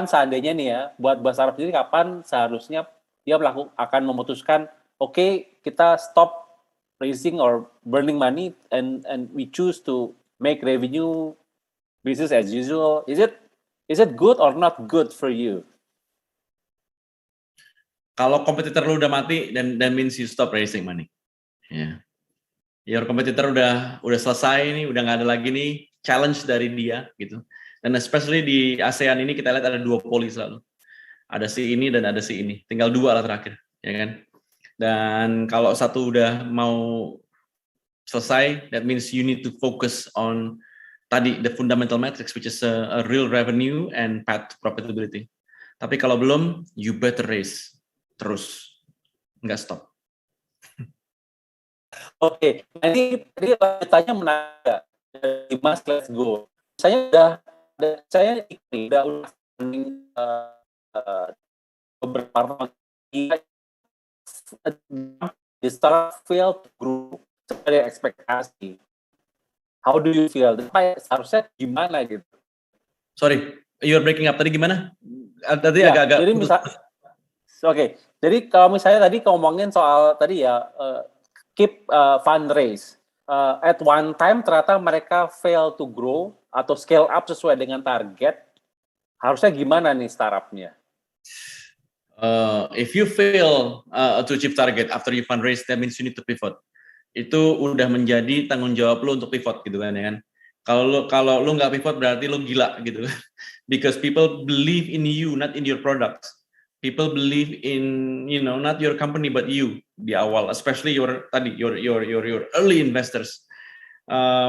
seandainya nih ya, buat startup sendiri kapan seharusnya dia akan memutuskan, oke, kita stop raising or burning money and we choose to make revenue business as usual. Is it good or not good for you? Kalau kompetitor lu udah mati, then that means you stop raising money. Yeah. Your kompetitor udah selesai nih, udah nggak ada lagi nih challenge dari dia gitu. Dan especially di ASEAN ini kita lihat ada dua poli selalu. Ada si ini dan ada si ini. Tinggal dua lah terakhir, ya kan? Dan kalau satu udah mau selesai, that means you need to focus on tadi the fundamental metrics, which is a real revenue and path to profitability. Tapi kalau belum, you better raise terus, nggak stop. Oke, ini tadi tanya menarik dari Mas Let's Go. Saya udah beberapa di start fail to grow sesuai ekspektasi. How do you feel? Harusnya gimana gitu? Sorry, you're breaking up. Tadi gimana? Tadi ya, agak-agak. Jadi jadi kalau misalnya tadi ngomongin soal tadi ya keep fundraise. At one time ternyata mereka fail to grow atau scale up sesuai dengan target. Harusnya gimana nih startupnya? If you fail to achieve target after you fundraise, that means you need to pivot. Itu udah menjadi tanggung jawab lo untuk pivot gitu kan ya kan. Kalau lo nggak pivot berarti lo gila gitu. Because people believe in you, not in your products. People believe in not your company but you di awal, especially your early investors,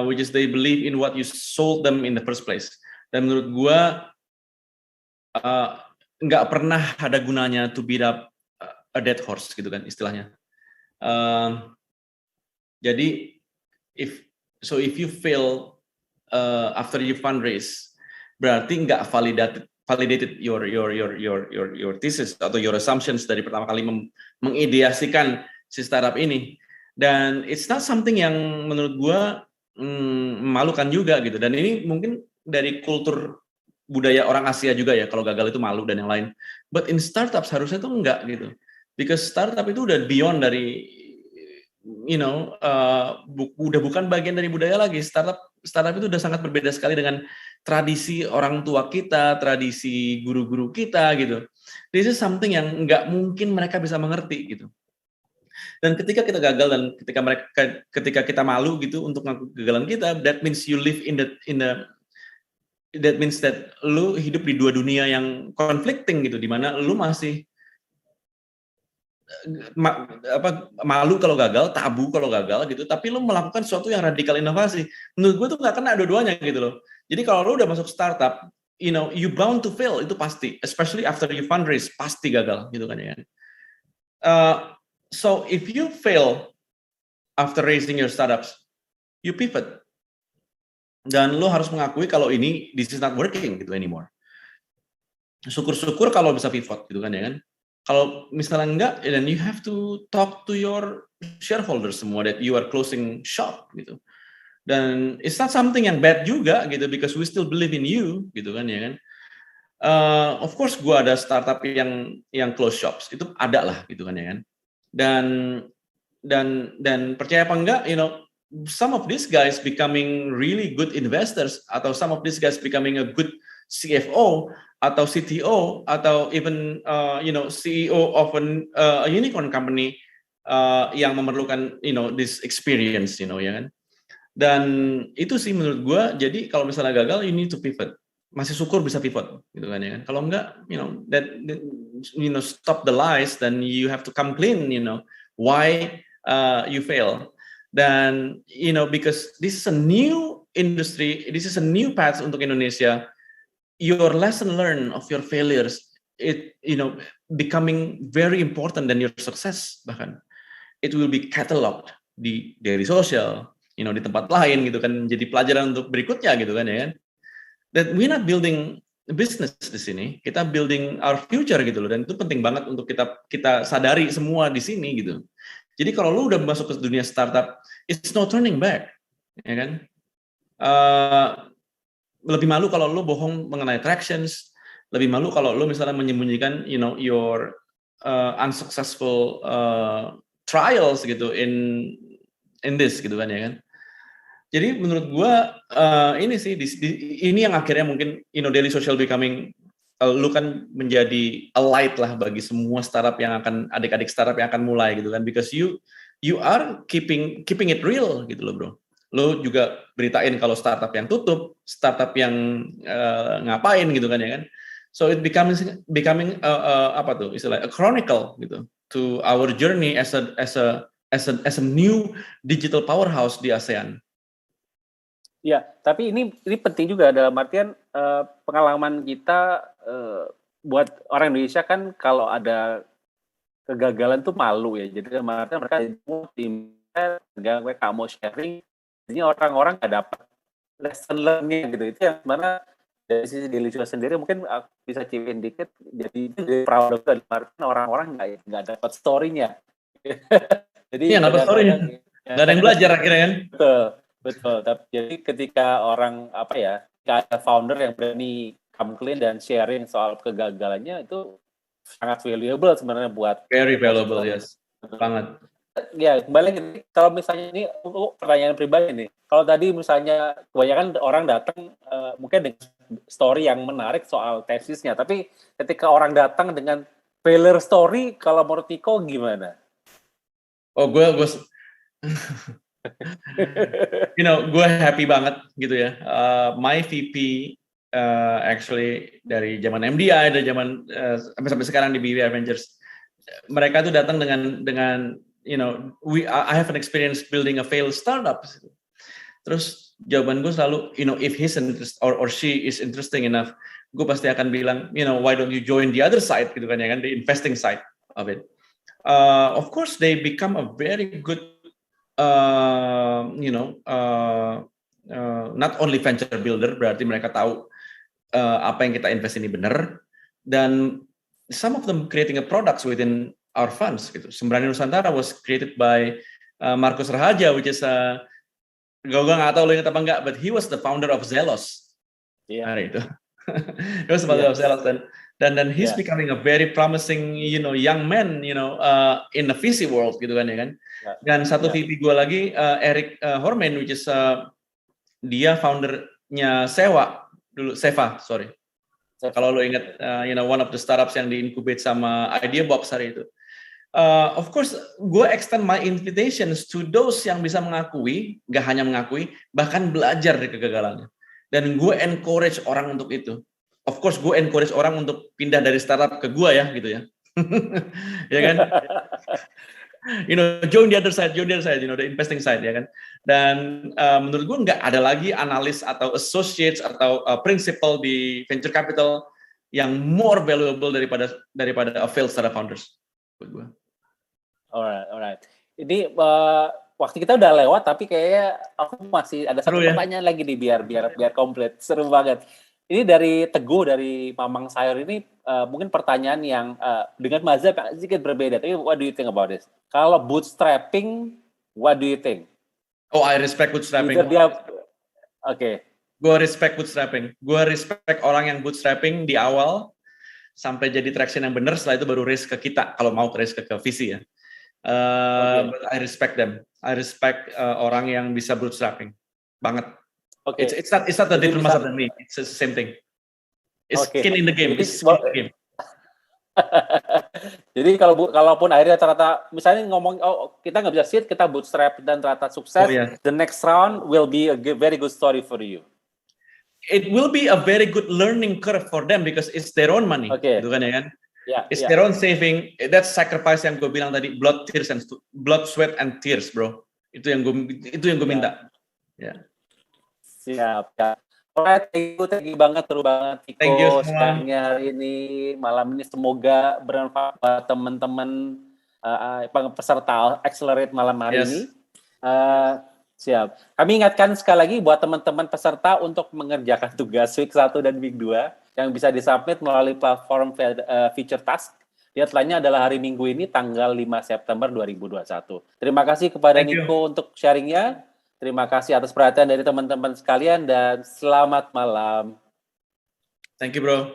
which is they believe in what you sold them in the first place. Dan menurut gua nggak pernah ada gunanya to beat up a dead horse gitu kan istilahnya. Jadi if you fail after you fundraise, berarti nggak validated your thesis atau your assumptions dari pertama kali mengideasikan si startup ini. Dan it's not something yang menurut gua memalukan juga gitu. Dan ini mungkin dari kultur budaya orang Asia juga ya, kalau gagal itu malu dan yang lain. But in startups harusnya tuh enggak gitu. Because startup itu udah beyond dari udah bukan bagian dari budaya lagi. Startup itu udah sangat berbeda sekali dengan tradisi orang tua kita, tradisi guru-guru kita gitu. This is something yang nggak mungkin mereka bisa mengerti gitu. Dan ketika kita gagal dan ketika kita malu gitu untuk ngaku kegagalan kita, that means you live that means that lu hidup di dua dunia yang conflicting gitu, di mana lu masih malu kalau gagal, tabu kalau gagal gitu, tapi lu melakukan sesuatu yang radikal inovasi. Menurut gue tuh nggak kena dua-duanya gitu loh. Jadi kalau lu udah masuk startup, you bound to fail, itu pasti. Especially after you fundraise, pasti gagal gitu kan ya. So if you fail after raising your startups, you pivot. Dan lu harus mengakui kalau this is not working gitu anymore. Syukur-syukur kalau bisa pivot gitu kan ya kan. Kalau misalnya enggak, then you have to talk to your shareholders semua that you are closing shop gitu. Dan it's not something yang bad juga gitu, because we still believe in you gitu kan ya kan. Of course gua ada startup yang close shops, itu ada lah gitu kan ya kan. Dan percaya apa enggak, some of these guys becoming really good investors, atau some of these guys becoming a good CFO atau CTO atau even CEO of a unicorn company yang memerlukan this experience ya kan. Dan itu sih menurut gue. Jadi kalau misalnya gagal, you need to pivot. Masih syukur bisa pivot gitu kan ya kan. Kalau enggak, stop the lies, then you have to come clean why you fail. Dan because this is a new industry, this is a new path untuk Indonesia. Your lesson learned of your failures, becoming very important than your success. Bahkan it will be cataloged dari sosial, di tempat lain gitu kan, menjadi pelajaran untuk berikutnya gitu kan ya kan. that we're not building business di sini, kita building our future gitu loh, dan itu penting banget untuk kita sadari semua di sini gitu. Jadi kalau lu udah masuk ke dunia startup, it's no turning back, ya kan? Lebih malu kalau lu bohong mengenai tractions, lebih malu kalau lu misalnya menyembunyikan, your unsuccessful trials gitu in this gitu kan, ya kan? Jadi menurut gua ini sih ini yang akhirnya mungkin Daily Social becoming lu kan menjadi a light lah bagi semua startup yang akan adik-adik startup yang akan mulai gitu kan, because you are keeping it real gitu loh bro. Lu juga beritain kalau startup yang tutup, startup yang ngapain gitu kan, ya kan. So it becoming apa tuh istilahnya, a chronicle gitu to our journey as a new digital powerhouse di ASEAN. Ya, tapi ini penting juga dalam artian pengalaman kita buat orang Indonesia kan kalau ada kegagalan tuh malu ya. Jadi dalam artian mereka nggak mau sharing, jadinya orang-orang nggak dapat lesson learn-nya gitu. Itu yang mana dari sisi Delisio sendiri mungkin aku bisa cipin dikit. Jadi itu proud of dalam artian orang-orang nggak dapat story-nya. Jadi nggak dapat story-nya, nggak ada yang belajar akhirnya kan. Betul. Jadi ketika orang ada founder yang berani come clean dan sharing soal kegagalannya, itu sangat valuable sebenarnya buat. Very valuable, yes, banget. Ya kembali lagi, kalau misalnya ini pertanyaan pribadi nih, kalau tadi misalnya kebanyakan orang datang mungkin dengan story yang menarik soal tesisnya, tapi ketika orang datang dengan failure story, kalau menurut Niko gimana? Oh gue gue happy banget gitu ya. My VP actually dari zaman MDI, dari zaman sampai sekarang di BVI Ventures, mereka tuh datang dengan I have an experience building a failed startup. Terus jawaban gue selalu, if he's interested or she is interesting enough, gue pasti akan bilang, why don't you join the other side gitu kan, ya kan, the investing side of it. Of course they become a very good not only venture builder, berarti mereka tahu apa yang kita invest ini benar, dan some of them creating a products within our funds gitu. Sembrani Nusantara was created by Markus Raharja, which is gue nggak tahu lo ingat apa enggak, but he was the founder of Zelos. Hari itu. He was the founder of Zelos, dan he's becoming a very promising young man in the VC world gitu kan, ya kan. Dan satu VP gue lagi, Eric Horman, which is dia foundernya Seva. Kalau lo ingat, one of the startups yang di-incubate sama Ideabox hari itu. Of course, gue extend my invitations to those yang bisa mengakui, gak hanya mengakui, bahkan belajar dari kegagalannya. Dan gue encourage orang untuk itu. Of course, gue encourage orang untuk pindah dari startup ke gue ya, gitu ya. Ya kan? Join the other side, the investing side, ya kan. Dan menurut gue nggak ada lagi analis atau associates atau principal di venture capital yang more valuable daripada a failed startup founders. Buat gue. Alright. Ini waktu kita udah lewat, tapi kayaknya aku masih ada satu pertanyaan lagi nih biar komplit. Seru banget. Ini dari Teguh, dari Mamang Sayur ini mungkin pertanyaan yang dengan mazhab yang sedikit berbeda. Tapi what do you think about this? Kalau bootstrapping, what do you think? Oh, I respect bootstrapping. Okay. Gue respect bootstrapping. Gue respect orang yang bootstrapping di awal sampai jadi traction yang benar. Setelah itu baru raise ke kita. Kalau mau raise ke VC ya. But I respect them. I respect orang yang bisa bootstrapping banget. Okay. It's not a different mazhab than me. It's the same thing. It's skin in the game. It's skin in the game. Jadi kalaupun akhirnya ternyata misalnya ngomong kita nggak bisa seed, kita bootstrap dan ternyata sukses, the next round will be a very good story for you. It will be a very good learning curve for them because it's their own money, gitu kan, ya kan? It's their own saving. That's sacrifice yang gue bilang tadi, blood, sweat and tears, bro. Itu yang gue minta. Ya. Siap. Alright, thank you banget, seru banget Niko sharingnya hari ini, malam ini semoga bermanfaat buat teman-teman peserta Accelerate malam hari ini. Siap. Kami ingatkan sekali lagi buat teman-teman peserta untuk mengerjakan tugas week 1 dan week 2 yang bisa disubmit melalui platform Feature Task. Deadline-nya adalah hari Minggu ini tanggal 5 September 2021. Terima kasih kepada Nico untuk sharingnya. Terima kasih atas perhatian dari teman-teman sekalian dan selamat malam. Thank you, bro.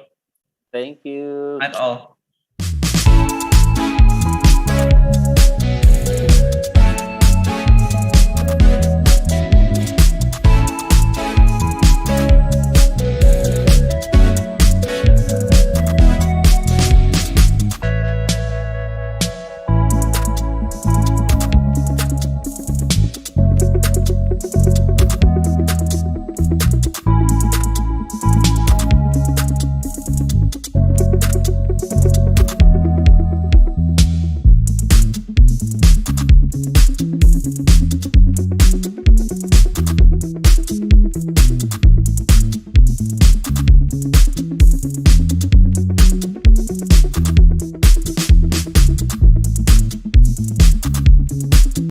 Thank you. Night all.